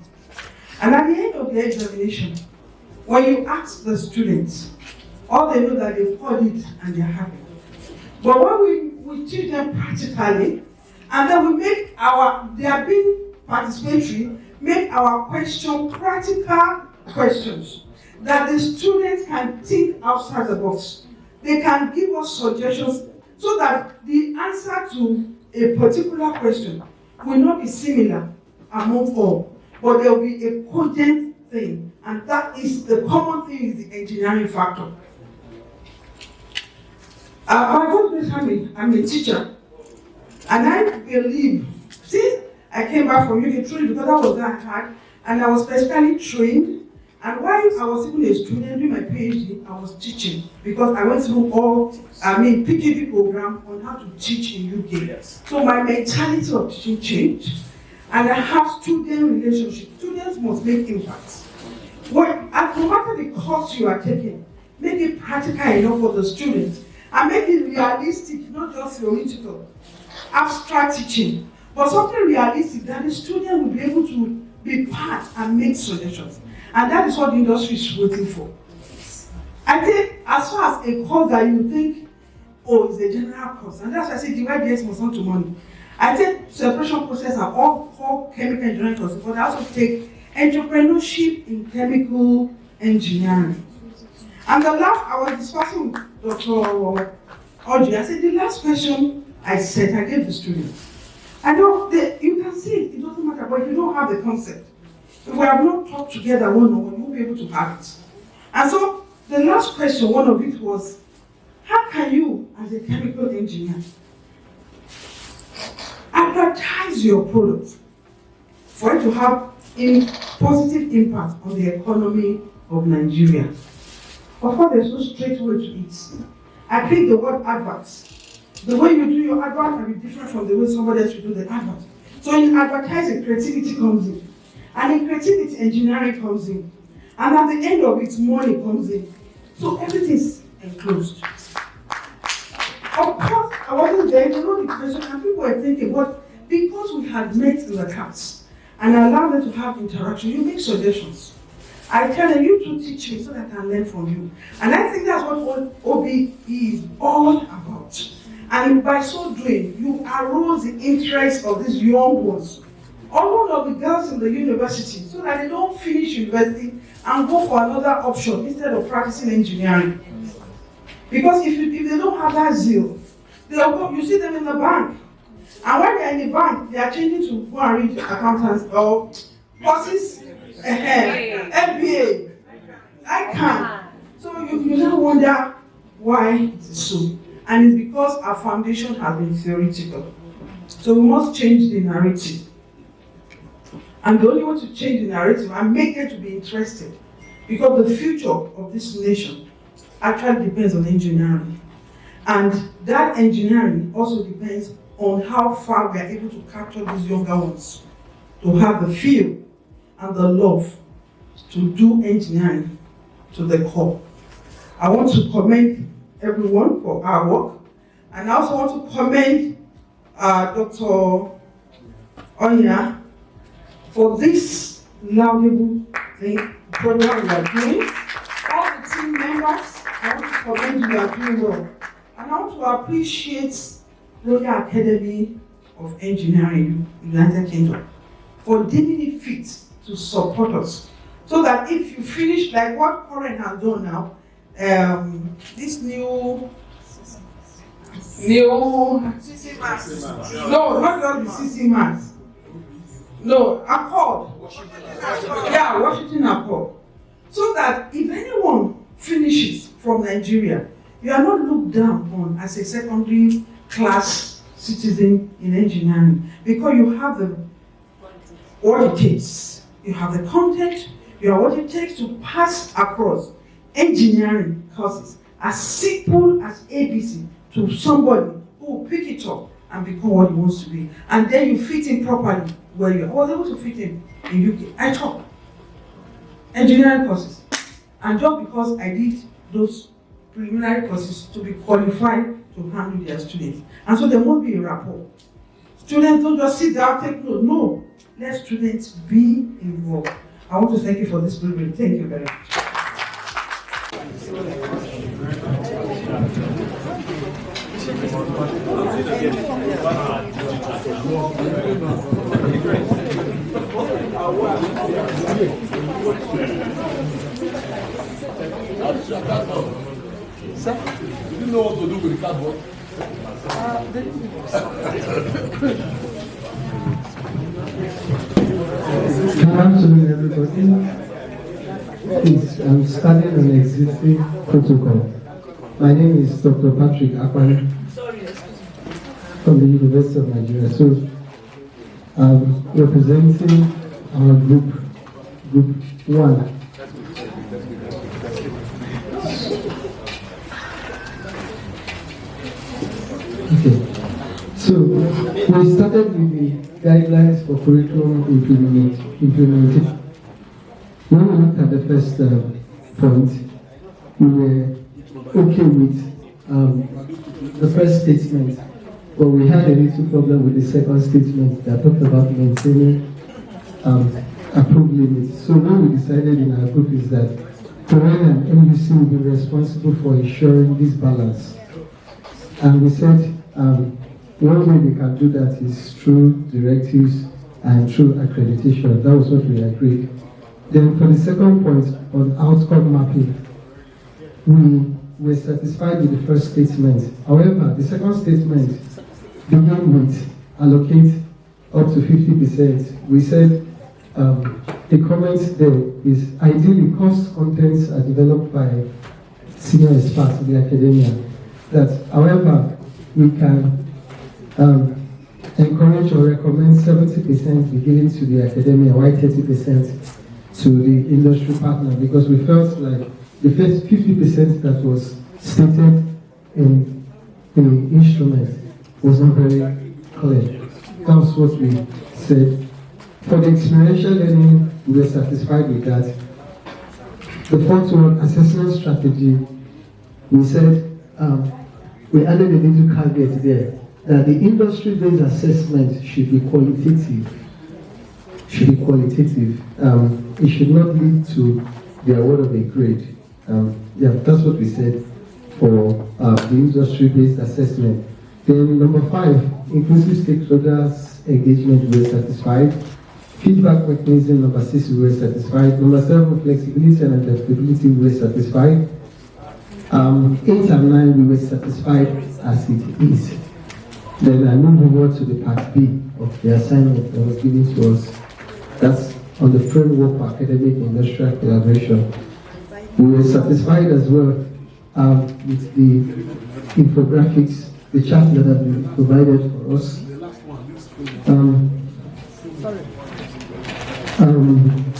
And at the end of the examination, when you ask the students, all they know that they've heard it and they're happy. But when we teach them practically, and then we make they are being participatory, make our question practical questions, that the students can think outside the box. They can give us suggestions so that the answer to a particular question will not be similar among all, but there will be a cogent thing, and that is the common thing is the engineering factor. I'm a teacher, and I believe, since I came back from UK truly because I was that hard, and I was specifically trained. And while I was even a student doing my PhD, I was teaching because I went through PGP program on how to teach in UK. Yes. So my mentality of teaching changed, and I have student relationship. Students must make impact. No matter the course you are taking, make it practical enough for the students, and make it realistic, not just theoretical. Abstract teaching, but something realistic that the student will be able to be part and make suggestions. And that is what the industry is waiting for. I think as far as a course that you think, oh, it's a general course, and that's why I say divide the expense onto money. I take separation process and all core chemical engineering courses, but I also take entrepreneurship in chemical engineering. And the last, I was discussing with Dr. Audrey, I said the last question I said, I gave the students. I know you can see it doesn't matter, but if you don't have the concept, if we have not talked together one-on-one, you won't be able to have it. And so the last question, one of it was, how can you, as a chemical engineer, advertise your product for it to have a positive impact on the economy of Nigeria? Of course, there's no straight way to it. I pick the word adverts. The way you do your advert can be different from the way somebody else will do the advert. So in advertising, creativity comes in. And in creativity, engineering comes in. And at the end of it, money comes in. So everything's enclosed. Of course, I wasn't there, you know the question, and people were thinking, but because we had met in the class and allowed them to have interaction, you make suggestions. I tell them, you two teach me so that I can learn from you. And I think that's what OBE is all about. And by so doing, you arouse the interest of these young ones, all of the girls in the university, so that they don't finish university and go for another option instead of practicing engineering. Because if they don't have that zeal, they'll go, you see them in the bank. And when they're in the bank, they are changing to go and read accountants or courses, MBA. I can't. So you now wonder why it is so. And it's because our foundation has been theoretical. So we must change the narrative. And the only way to change the narrative and make it to be interesting, because the future of this nation actually depends on engineering. And that engineering also depends on how far we are able to capture these younger ones, to have the feel and the love to do engineering to the core. I want to commend everyone for our work, and I also want to commend Dr. Onya for this laudable program we are doing. All the team members, I want to commend you are doing well. And I want to appreciate Royal Academy of Engineering in the United Kingdom for deeming it fit to support us. So that if you finish like what Corinne has done now, this new CC Max. No, not just the CC Max. No, Accord. Yeah, Washington Accord. So that if anyone finishes from Nigeria, you are not looked down on as a secondary class citizen in engineering, because you have what it takes. You have the content, you have what it takes to pass across engineering courses as simple as ABC to somebody who will pick it up and become what he wants to be. And then you fit in properly where you are. I was able to fit in UK. I taught engineering courses. And just because I did those preliminary courses to be qualified to handle their students. And so there must be a rapport. Students don't just sit down, take notes. No, let students be involved. I want to thank you for this privilege. Thank you very much. Sir, you didn't know what to do with the cardboard? Good afternoon, everybody. Please, I'm starting an existing protocol. My name is Dr. Patrick Akwan from the University of Nigeria. So, I'm representing our group 1. Okay. So, we started with the guidelines for curriculum implementation. When we looked at the first point, we were okay with the first statement, but we had a little problem with the second statement that talked about maintaining approved limits. So what we decided in our group is that Korean and MUC will be responsible for ensuring this balance. And we said one way we can do that is through directives and through accreditation. That was what we agreed. Then for the second point on outcome mapping, we were satisfied with the first statement. However, the second statement began with allocate up to 50%. We said the comment there is ideally course contents are developed by senior experts in the academia. That, however, we can encourage or recommend 70% be given to the academia, while 30% to the industry partner, because we felt like the first 50% that was stated in the instrument was not very clear. That was what we said. For the experiential learning, we were satisfied with that. The fourth one, assessment strategy, we said we added a little caveat there that the industry-based assessment should be qualitative. It should not lead to the award of a grade. Yeah, that's what we said for the industry-based assessment. Then number 5, inclusive stakeholders engagement, we were satisfied. Feedback mechanism, number 6, we were satisfied. Number 7, flexibility and adaptability, we were satisfied. 8 and 9, we were satisfied as it is. Then I move over to the part B of the assignment that was given to us. That's on the framework for academic and industrial collaboration. We were satisfied as well with the infographics, the chart that have been provided for us.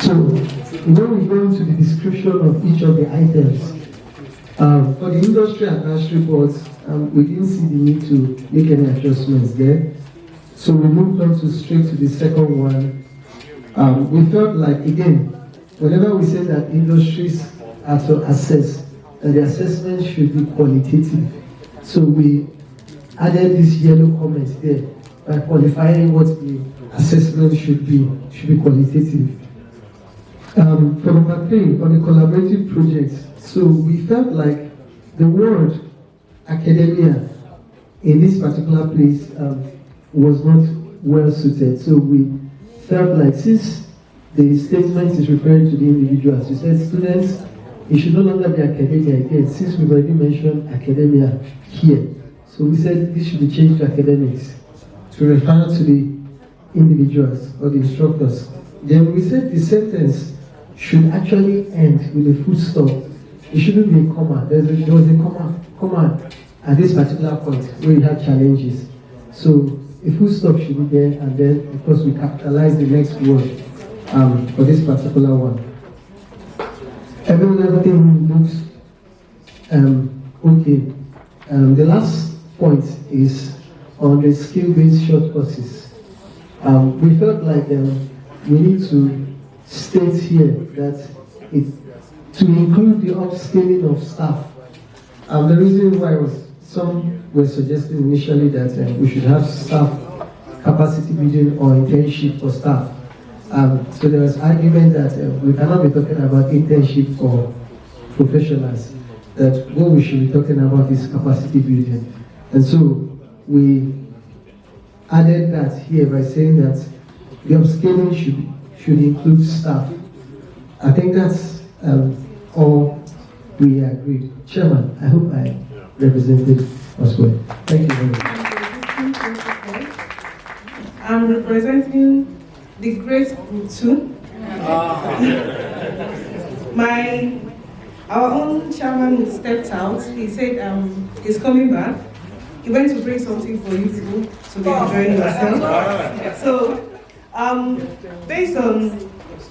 So when we go into the description of each of the items, for the industry advisory boards, we didn't see the need to make any adjustments there. So we moved on straight to the second one. We felt like, again, whenever we say that industries are to assess, the assessment should be qualitative. So we added this yellow comment there by qualifying what the assessment should be qualitative. For number 3, on the collaborative projects, so we felt like the word academia in this particular place was not well suited. So we felt like since the statement is referring to the individuals, we said students, it should no longer be academia again, since we've already mentioned academia here. So we said this should be changed to academics to refer to the individuals or the instructors. Then we said the sentence should actually end with a full stop. It shouldn't be a comma. There was a comma at this particular point where you have challenges. So a full stop should be there, and then of course we capitalize the next word for this particular one. Everything looks okay. The last point is on the skill-based short courses. We felt like we need to state here that to include the upscaling of staff. The reason why was some were suggesting initially that we should have staff capacity building or internship for staff. So there was argument that we cannot be talking about internship for professionals, that what we should be talking about is capacity building. And so we added that here by saying that the upscaling should include staff. I think that's all we agreed. Chairman, I hope I represented us well. Thank you very much. I'm representing the Great Group 2. Our own chairman stepped out. He said he's coming back. He went to bring something for you people to be enjoying yourself. So, based on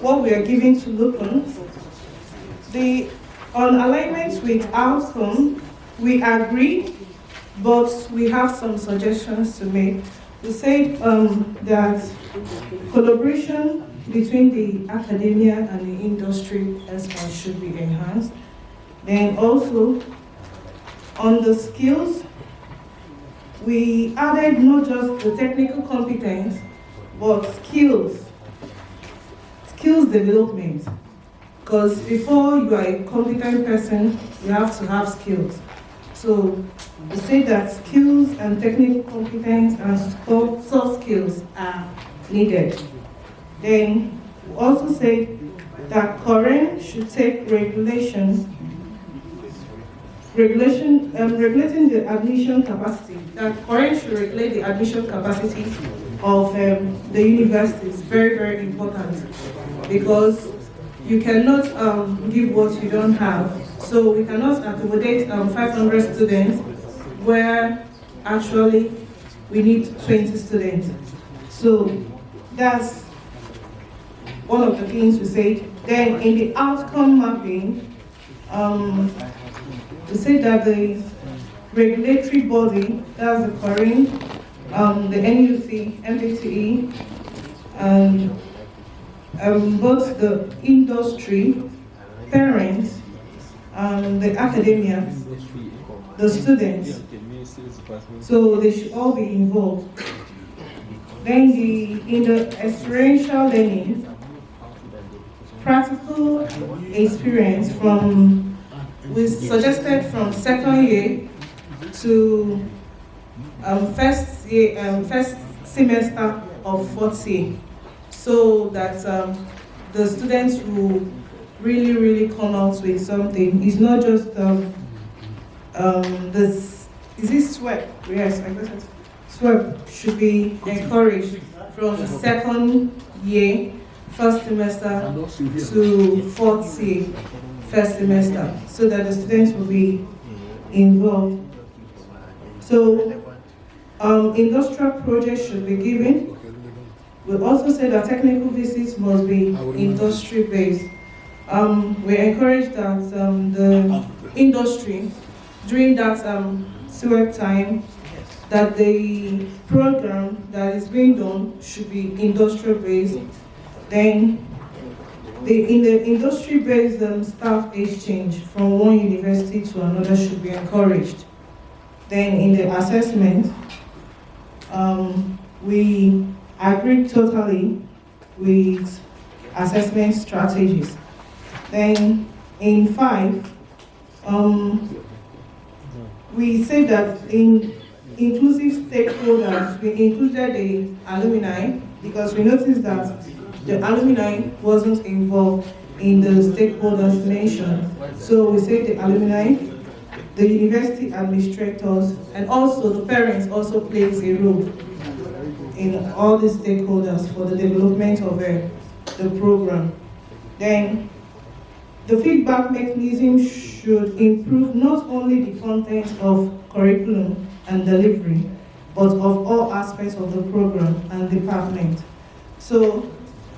what we are giving to locals, on alignment with outcome, we agree, but we have some suggestions to make. We say that collaboration between the academia and the industry experts should be enhanced. Then also, on the skills, we added not just the technical competence, but skills development. Because before you are a competent person, you have to have skills. So we say that skills and technical competence and soft skills are needed. Then we also say that Korean should take regulating the admission capacity. That Korean should regulate the admission capacity of the universities. Very, very important, because you cannot give what you don't have. So we cannot accommodate 500 students where actually we need 20 students. So that's one of the things we say. Then in the outcome mapping, we say that the regulatory body, that's the Korean, the NUC, MPTE, and both the industry, parents, the academia, the students, so they should all be involved. Then in the experiential learning, practical experience we suggested from second year to first semester of fourth year, so that the students will really come out with something. It's not just is this SWEP? Yes, I guess it's SWEP should be encouraged from second year, first semester to fourth year, first semester, so that the students will be involved. So industrial projects should be given. We also say that technical visits must be industry-based. We encourage that the industry, during that SWEP time, that the program that is being done should be industrial-based. Then in the industry-based staff exchange from one university to another should be encouraged. Then in the assessment, we agree totally with assessment strategies. Then in 5, we say that in inclusive stakeholders, we included the alumni, because we noticed that the alumni wasn't involved in the stakeholders mentioned. So we say the alumni, the university administrators, and also the parents also plays a role in all the stakeholders for the development of the program. Then the feedback mechanism should improve not only the content of curriculum and delivery, but of all aspects of the program and department. So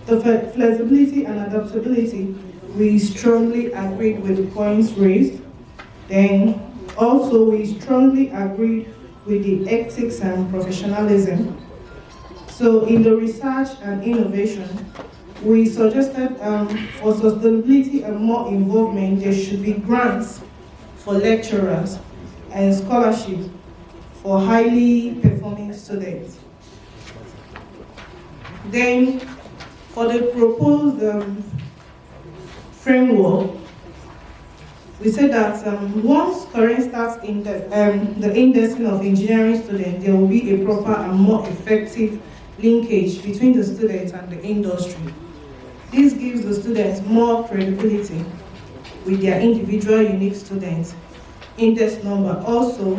the flexibility and adaptability, we strongly agreed with the points raised. Then also we strongly agreed with the ethics and professionalism. So in the research and innovation, we suggested for sustainability and more involvement, there should be grants for lecturers and scholarships for highly performing students. Then for the proposed framework, we said that once current starts in the indexing of engineering students, there will be a proper and more effective linkage between the students and the industry. This gives the students more credibility with their individual unique students index number. Also,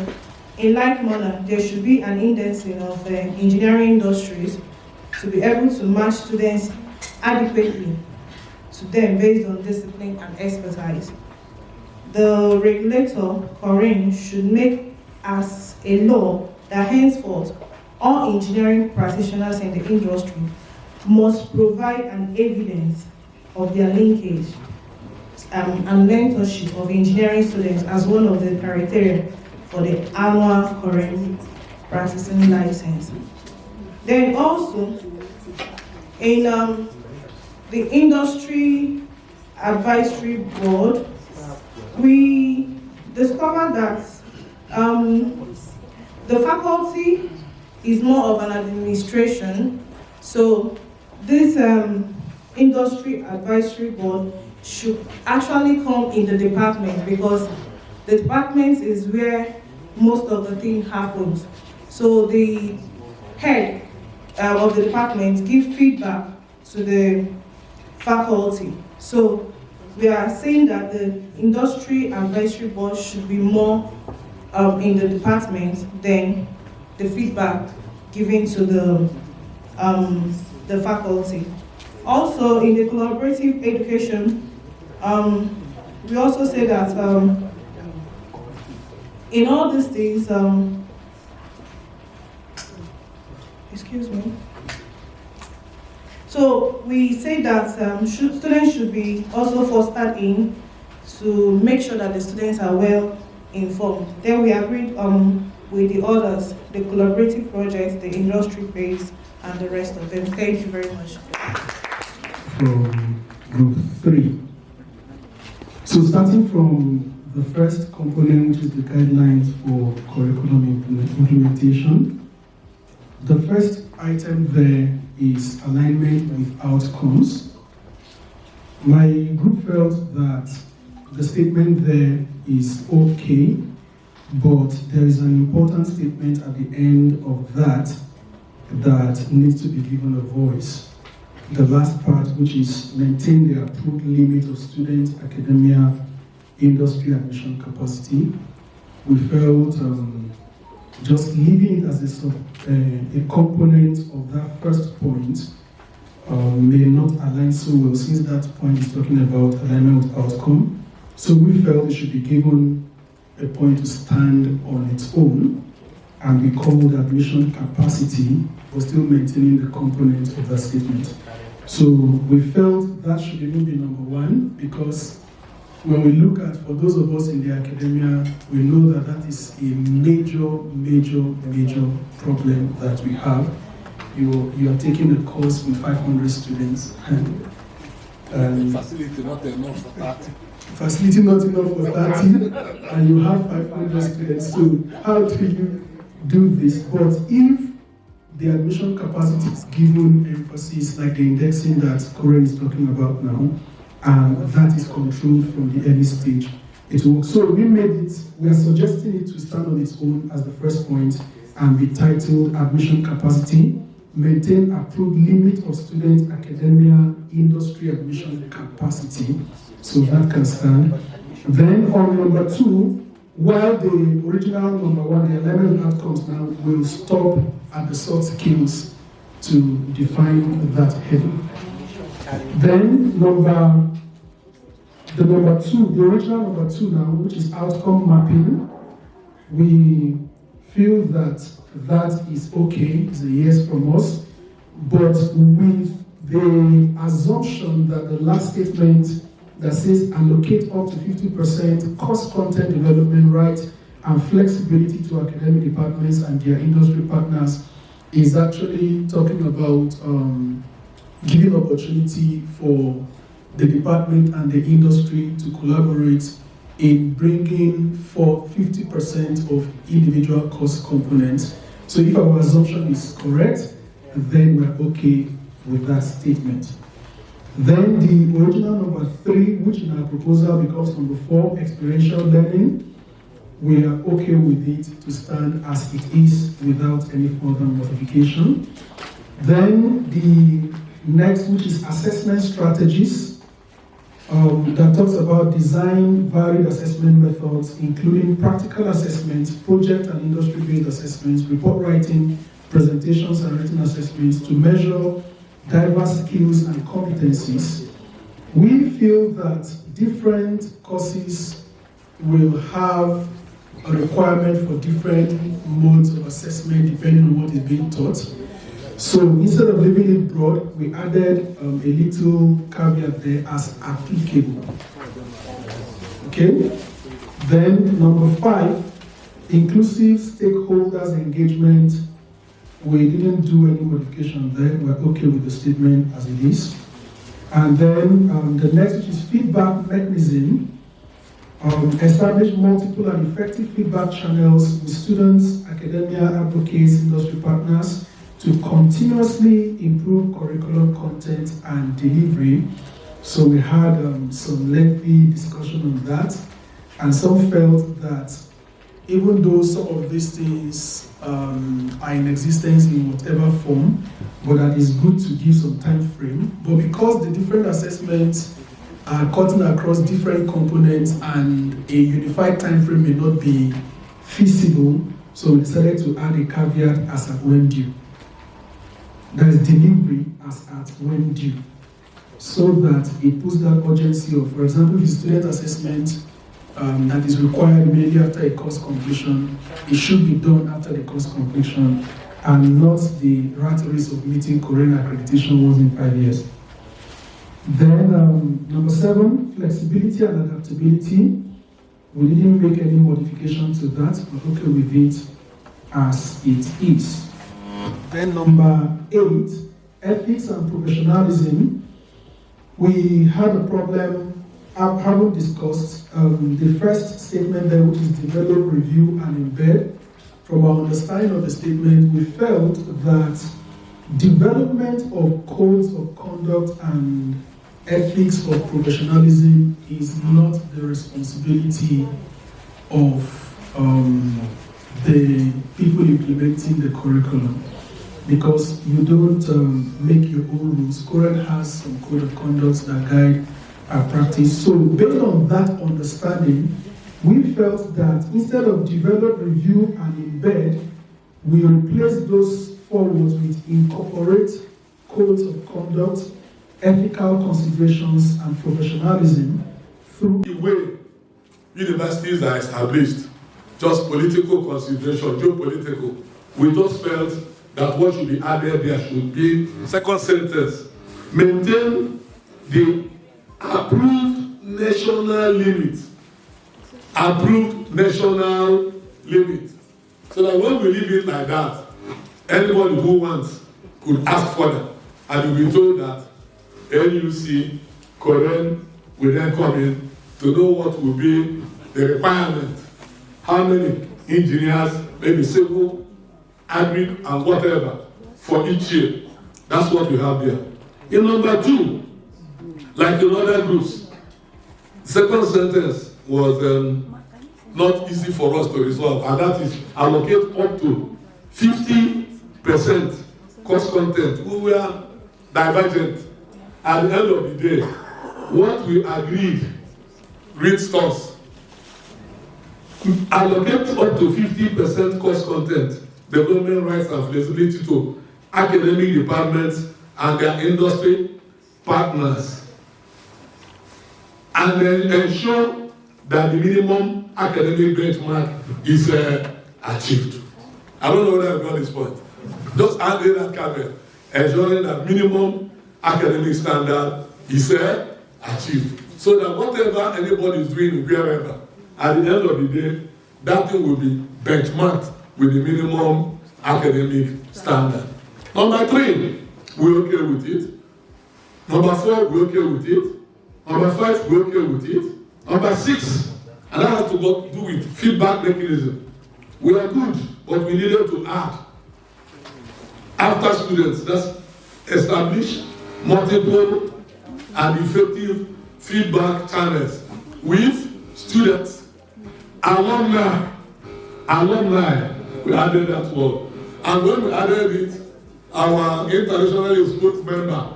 in like manner, there should be an indexing of engineering industries to be able to match students adequately to them based on discipline and expertise. The regulator, Corinne, should make as a law that henceforth all engineering practitioners in the industry must provide an evidence of their linkage and mentorship of engineering students as one of the criteria for the annual Corinne practicing license. Then also, in the Industry Advisory Board, we discovered that the faculty is more of an administration, so this Industry Advisory Board should actually come in the department, because the department is where most of the thing happens. So the head of the department give feedback to the faculty. So we are saying that the Industry Advisory Board should be more in the department than the feedback given to the faculty. Also, in the collaborative education, we also say that in all these things, excuse me. So we say that students should be also fostered in to make sure that the students are well informed. Then we agreed with the others, the collaborative projects, the industry base, and the rest of them. Thank you very much. From group 3. So starting from the first component, which is the guidelines for curriculum implementation, the first item there is alignment with outcomes. My group felt that the statement there is okay, but there is an important statement at the end of that that needs to be given a voice. The last part, which is maintain the approved limit of student, academia, industry admission capacity. We felt just leaving it as a component of that first point may not align so well, since that point is talking about alignment with outcome. So we felt it should be given a point to stand on its own and be called admission capacity, but still maintaining the component of that statement. So we felt that should even be number one, because when we look at, for those of us in the academia, we know that that is a major problem that we have. You are taking a course with 500 students, and facility not enough for that. Facility not enough for 30, and you have 500 students. So how do you do this? But if the admission capacity is given emphasis, like the indexing that Corinne is talking about now, and that is controlled from the early stage, it works. So we are suggesting it to stand on its own as the first point and be titled admission capacity, maintain approved limit of student, academia, industry admission capacity. So that can stand. Then on number 2, while the original number 1, the alignment outcomes now, will stop at the soft skills to define that heading. Then the original number 2 now, which is outcome mapping, we feel that that is okay, it's a yes from us, but with the assumption that the last statement that says allocate up to 50% course content development right and flexibility to academic departments and their industry partners is actually talking about giving opportunity for the department and the industry to collaborate in bringing for 50% of individual course components. So if our assumption is correct, then we're okay with that statement. Then the original number 3, which in our proposal becomes number 4, experiential learning, we are okay with it to stand as it is without any further modification. Then the next, which is assessment strategies, that talks about design varied assessment methods, including practical assessments, project and industry-based assessments, report writing, presentations and written assessments to measure diverse skills and competencies. We feel that different courses will have a requirement for different modes of assessment depending on what is being taught. So instead of leaving it broad, we added a little caveat there as applicable. Okay? Then number 5, inclusive stakeholders engagement. We didn't do any modification there. We're okay with the statement as it is. And then the next, which is feedback mechanism. Establish multiple and effective feedback channels with students, academia, advocates, industry partners to continuously improve curriculum content and delivery. So we had some lengthy discussion on that, and some felt that even though some of these things are in existence in whatever form, but that it's good to give some time frame. But because the different assessments are cutting across different components and a unified time frame may not be feasible, so we decided to add a caveat as at when due. That is delivery as at when due, so that it puts that urgency of, for example, if it's student assessment that is required immediately after a course completion, it should be done after the course completion and not the rat race of meeting Korean accreditation once in 5 years. Then number 7, flexibility and adaptability. We didn't make any modification to that, but okay with it as it is. Then number 8, ethics and professionalism. We had a problem, haven't discussed the first statement there, which is develop, review, and embed. From our understanding of the statement, we felt that development of codes of conduct and ethics of professionalism is not the responsibility of the people implementing the curriculum, because you don't make your own rules. Korean has some code of conduct that guide our practice. So based on that understanding, we felt that instead of develop, review, and embed, we replace those 4 words with incorporate codes of conduct, ethical considerations, and professionalism through the way universities are established, just political consideration, geopolitical. We just felt that what should be added there should be, second sentence, maintain the approved national limit. Approved national limit. So that when we leave it like that, anybody who wants could ask for them, and you'll be told that NUC, Korean will then come in to know what will be the requirement, how many engineers, maybe civil, agri, and whatever, for each year. That's what we have there. In number 2, like in other groups, the second sentence was not easy for us to resolve, and that is allocate up to 50% course content. We were divergent. At the end of the day, what we agreed reached us. Allocate up to 50% course content, development rights and flexibility to academic departments and their industry partners, and then ensure that the minimum academic benchmark is achieved. I don't know whether I got this point. Just add that caveat, ensuring that minimum academic standard is achieved. So that whatever anybody is doing wherever, at the end of the day, that thing will be benchmarked with the minimum academic standard. Number 3, we're okay with it. Number 4, we're okay with it. Number 5, we're okay with it. Number 6, and that has to do with feedback mechanism. We are good, but we needed to add. After students, that's establish multiple and effective feedback channels with students, alumni. We added that word. And when we added it, our internationally exposed member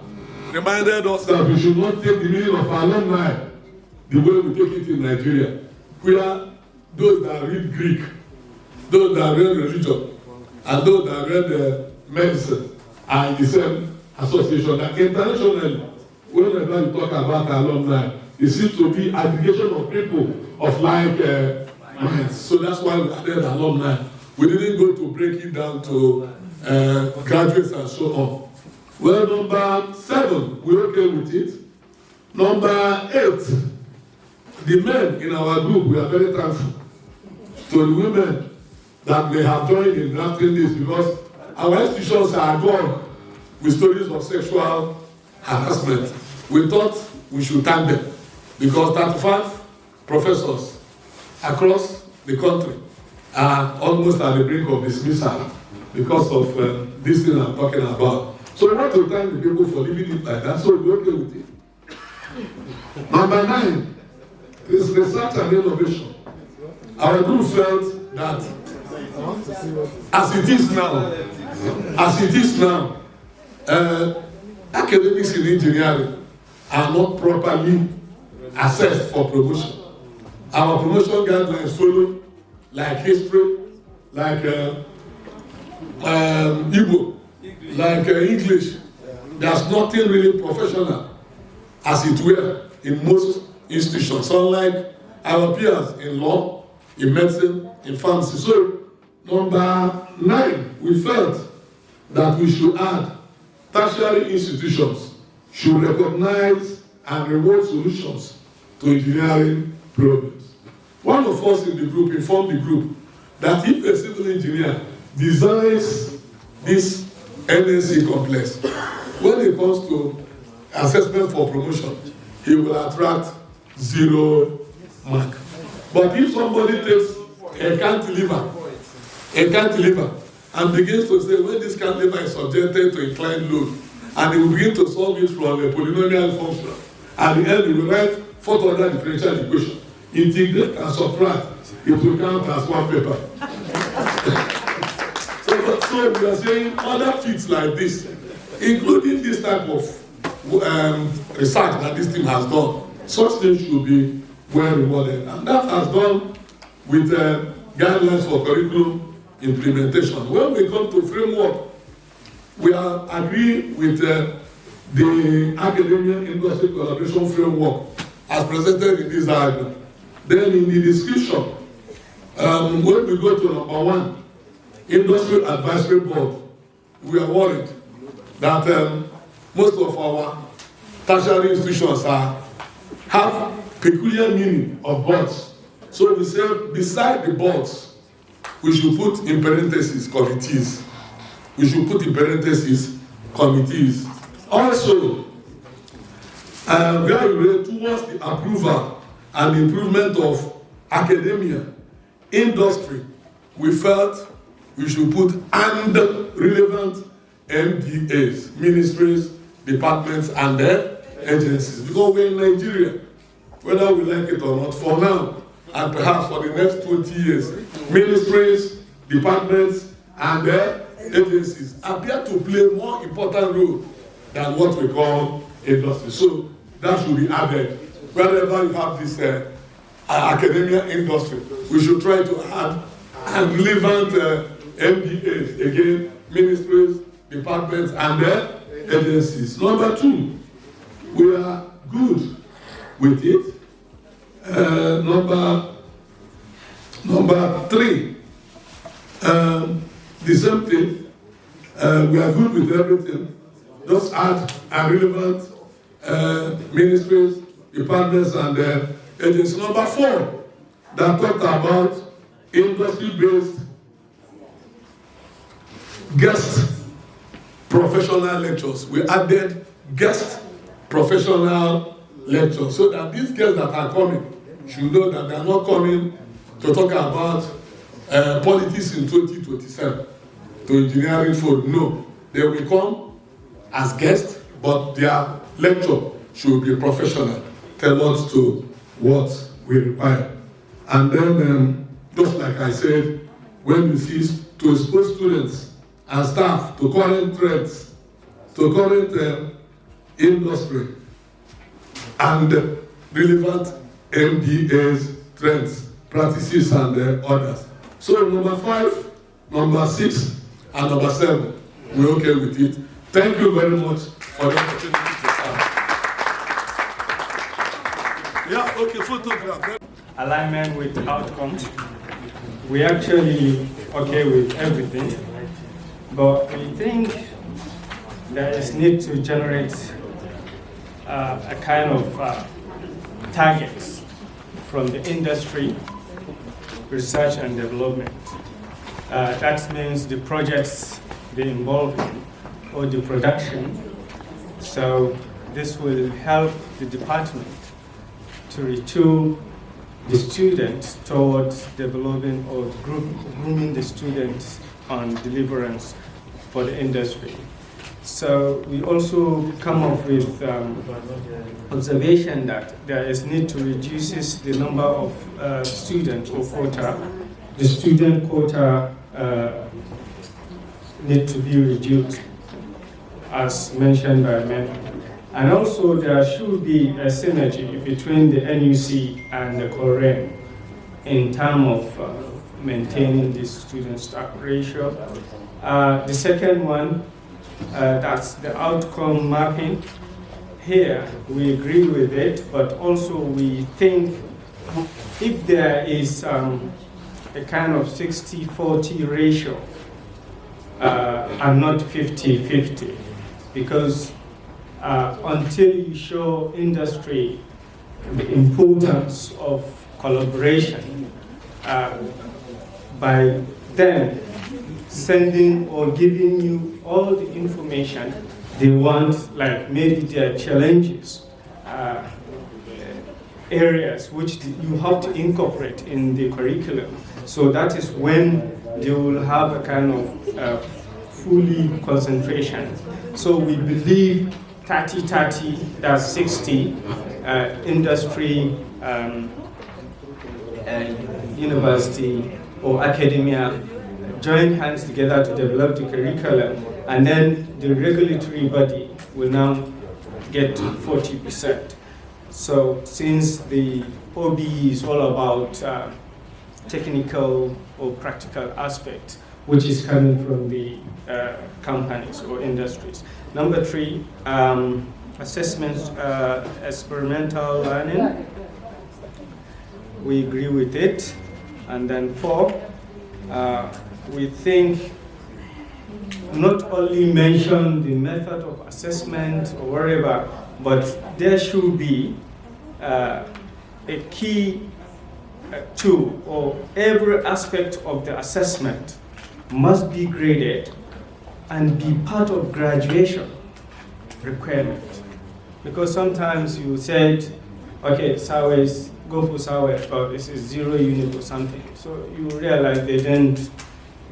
reminded us that we should not take the meaning of alumni the way we take it in Nigeria, where those that read Greek, those that read religion, and those that read medicine are in the same association. That internationally, whenever you talk about alumni, it seems to be aggregation of people of like minds. So that's why we added alumni. We didn't go to break it down to graduates and so on. Well, number 7, we're okay with it. Number 8, the men in our group, we are very thankful to the women that they have joined in drafting this, because our institutions are gone with stories of sexual harassment. We thought we should thank them, because 35 professors across the country are almost at the brink of dismissal because of this thing I'm talking about. So we want to thank the people for living it like that, so we're okay with it. Number 9 is research and innovation. Our group felt that as it is now, academics in engineering are not properly assessed for promotion. Our promotion guidelines follow like history, like Igbo, like English. There's nothing really professional, as it were, in most institutions, unlike our peers in law, in medicine, in pharmacy. So, number 9, we felt that we should add tertiary institutions should recognize and reward solutions to engineering problems. One of us in the group informed the group that if a civil engineer designs this NSC complex, when it comes to assessment for promotion, he will attract 0 mark. But if somebody takes a cantilever and begins to say when this cantilever is subjected to inclined load, and he will begin to solve it from a polynomial function, at the end he will write 4th order differential equation, integrate and subtract, it will count as one paper. So we are saying other feats like this, including this type of research that this team has done, such things should be well rewarded. And that has done with guidelines for curriculum implementation. When we come to framework, we are agree with the academia industry collaboration framework as presented in this diagram. Then in the description, when we go to number 1, Industry Advisory Board, we are worried that most of our tertiary institutions have peculiar meaning of boards. So we say beside the boards, we should put in parentheses committees. We should put in parentheses committees. Also, graduate towards the approval and improvement of academia, industry, we felt we should put and relevant MDAs, ministries, departments, and their agencies. Because we're in Nigeria, whether we like it or not, for now, and perhaps for the next 20 years, ministries, departments, and their agencies appear to play a more important role than what we call industry. So that should be added. Wherever you have this academia industry, we should try to add relevant MDAs, again, ministries, departments, and their agencies. Number 2, we are good with it. Number 3, the same thing. We are good with everything. Just add relevant ministries, departments, and agencies. Number 4, that talked about industry-based guest professional lectures. We added guest professional lectures so that these guests that are coming should know that they are not coming to talk about politics in 2027 to engineering fold. No, they will come as guests, but their lecture should be professional, tailored to what we require. And then, just like I said, when we see to expose students and staff to current trends, to current industry, and relevant MDAs, trends, practices, and others. So number 5, number 6, and number 7, we're okay with it. Thank you very much for the opportunity to start. Yeah, okay, photograph. Alignment with outcomes. We actually okay with everything, but we think there is need to generate a kind of targets from the industry, research and development. That means the projects they involve in or the production. So this will help the department to retool the students towards developing or grooming the students on deliverance for the industry. So we also come up with observation that there is need to reduce the number of students or quota. The student quota need to be reduced, as mentioned by many. And also there should be a synergy between the NUC and the Korean in terms of maintaining the student staff ratio. The second one, that's the outcome mapping. Here we agree with it, but also we think if there is a kind of 60-40 ratio and not 50-50, because until you show industry the importance of collaboration, by then sending or giving you all the information they want, like maybe their challenges, areas which you have to incorporate in the curriculum. So that is when they will have a kind of fully concentration. So we believe 30-30, that's 60, industry, university or academia join hands together to develop the curriculum, and then the regulatory body will now get 40%. So since the OBE is all about technical or practical aspect, which is coming from the companies or industries. Number 3, assessments, experimental learning. We agree with it. And then 4, we think not only mention the method of assessment or whatever, but there should be a key tool, or every aspect of the assessment must be graded and be part of graduation requirement. Because sometimes you said, okay, SAWES, go for SAWES, but this is 0 unit or something. So you realize they didn't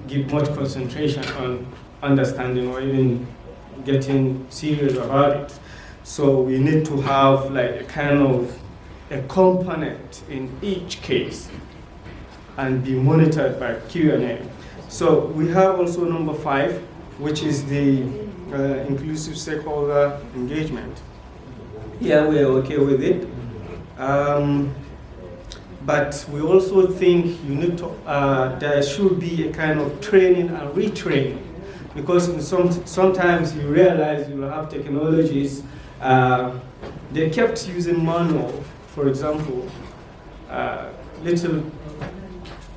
give much concentration on understanding or even getting serious about it. So we need to have like a kind of a component in each case and be monitored by Q&A. So we have also number 5, which is the inclusive stakeholder engagement. Yeah, we are okay with it. But we also think you need to, there should be a kind of training and retraining, because sometimes you realize you have technologies, they kept using manual, for example, little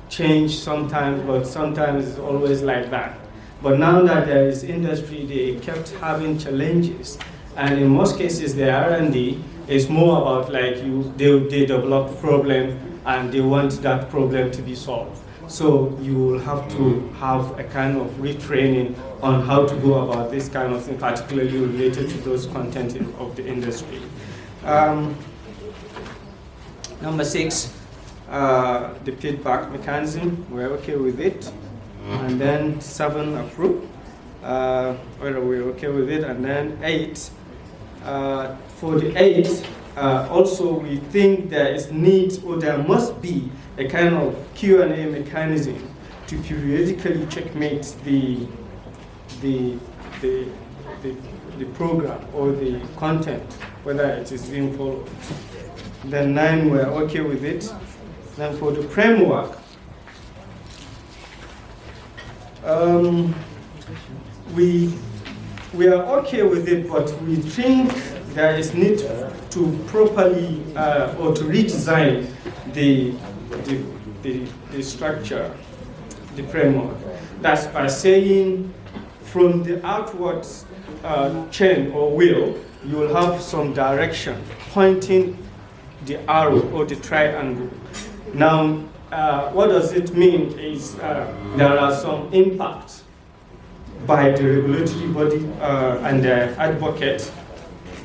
change sometimes, but sometimes it's always like that. But now that there is industry, they kept having challenges, and in most cases the R&D is more about like they develop problem and they want that problem to be solved. So you will have to have a kind of retraining on how to go about this kind of thing, particularly related to those content of the industry. Number 6, the feedback mechanism, we're okay with it. And then 7, approve, we're okay with it. And then 8, for the 8, also we think there is need, or there must be a kind of Q&A mechanism to periodically checkmate the program or the content, whether it is being followed. Then 9, we're okay with it. Then for the framework, we are okay with it, but we think there is need to properly or to redesign the structure, the framework. That's by saying from the outward chain or wheel, you will have some direction pointing the arrow or the triangle. Now, what does it mean is there are some impacts by the regulatory body and the advocate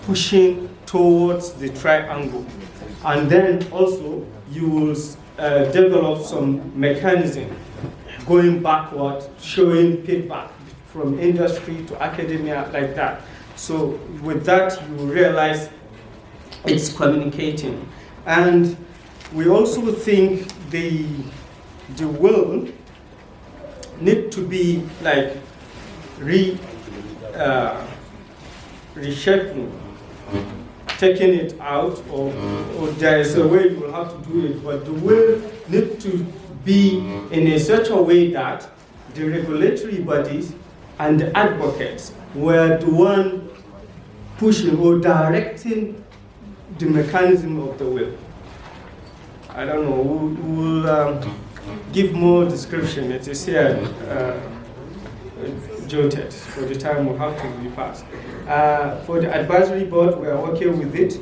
pushing towards the triangle. And then also you will develop some mechanism going backward, showing feedback from industry to academia like that. So with that, you will realize it's communicating. And we also think the will need to be like reshaping, taking it out, or there is a way you will have to do it, but the will need to be in a such a way that the regulatory bodies and the advocates were the one pushing or directing the mechanism of the will. I don't know, we'll give more description. It is here jotted, for the time we'll have to be fast. For the advisory board, we are okay with it.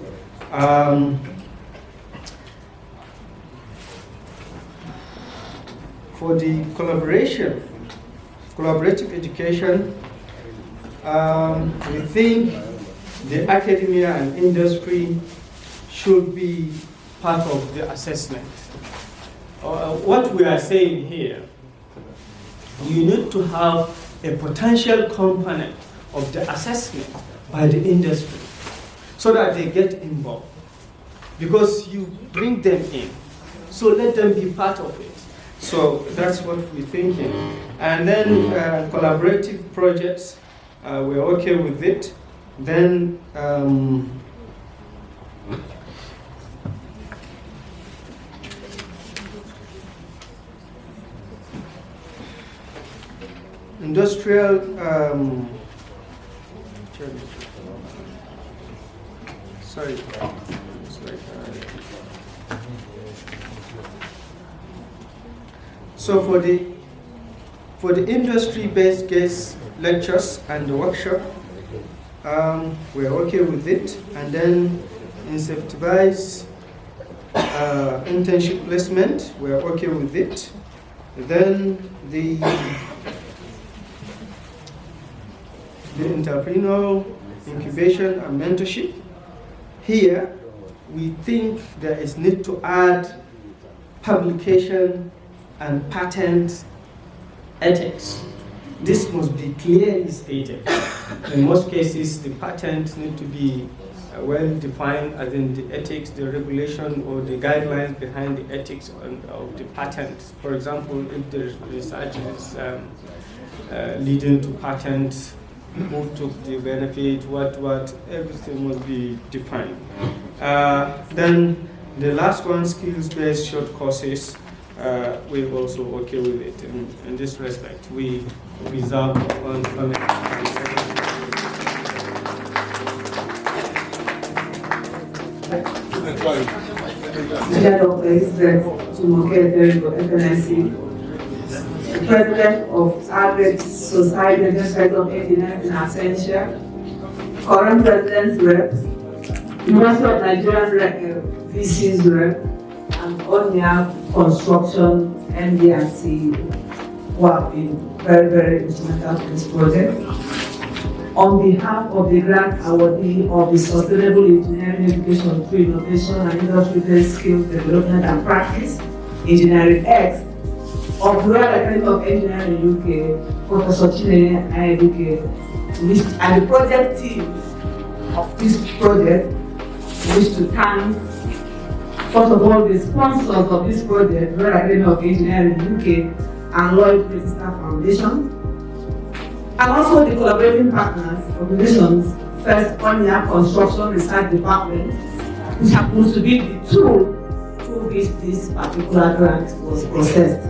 For the collaborative education, we think the academia and industry should be part of the assessment. What we are saying here, you need to have a potential component of the assessment by the industry so that they get involved. Because you bring them in, so let them be part of it. So that's what we're thinking. And then collaborative projects, we're okay with it. Then industrial sorry. So for the industry-based guest lectures and the workshop, we're okay with it. And then incentivize internship placement, we're okay with it. Then the entrepreneurial incubation and mentorship. Here, we think there is need to add publication and patent ethics. This must be clearly stated. In most cases, the patents need to be well defined, as in the ethics, the regulation, or the guidelines behind the ethics of the patent. For example, if the research is leading to patents, who took the benefit, what, everything must be defined. Then the last one, skills-based short courses, we're also okay with it. In this respect, we reserve on comment. Chair of Elizabeth Tumoke FNSC, President of Agri Society District of Engineering and Essential, current President's Rep, University of Nigerian VC's Rep, and Onya Construction MD and CEO, who have been very, very instrumental to this project. On behalf of the grant awardee of the Sustainable Engineering Education through Innovation and Industry-Based Skills Development and Practice, EngineeringX, of the Royal Academy of Engineering UK, Professor Chinenye Ayeduke, and the project team of this project, wish to thank, first of all, the sponsors of this project, Royal Academy of Engineering UK and Lloyd Register Foundation, and also the collaborating partners, organizations, first Onya Construction Research Department, which happens to be the tool through which this particular grant was processed.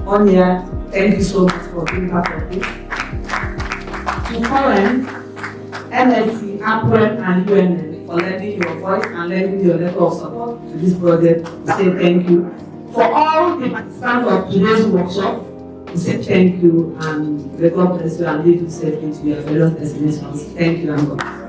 Onya, thank you so much for being part of it. To Colin, MSc, APREM, and UNN for lending your voice and lending your letter of support to this project. We say thank you. For all the participants of today's workshop, we say thank you and may God bless you and lead you safely to your various destinations. Thank you and God.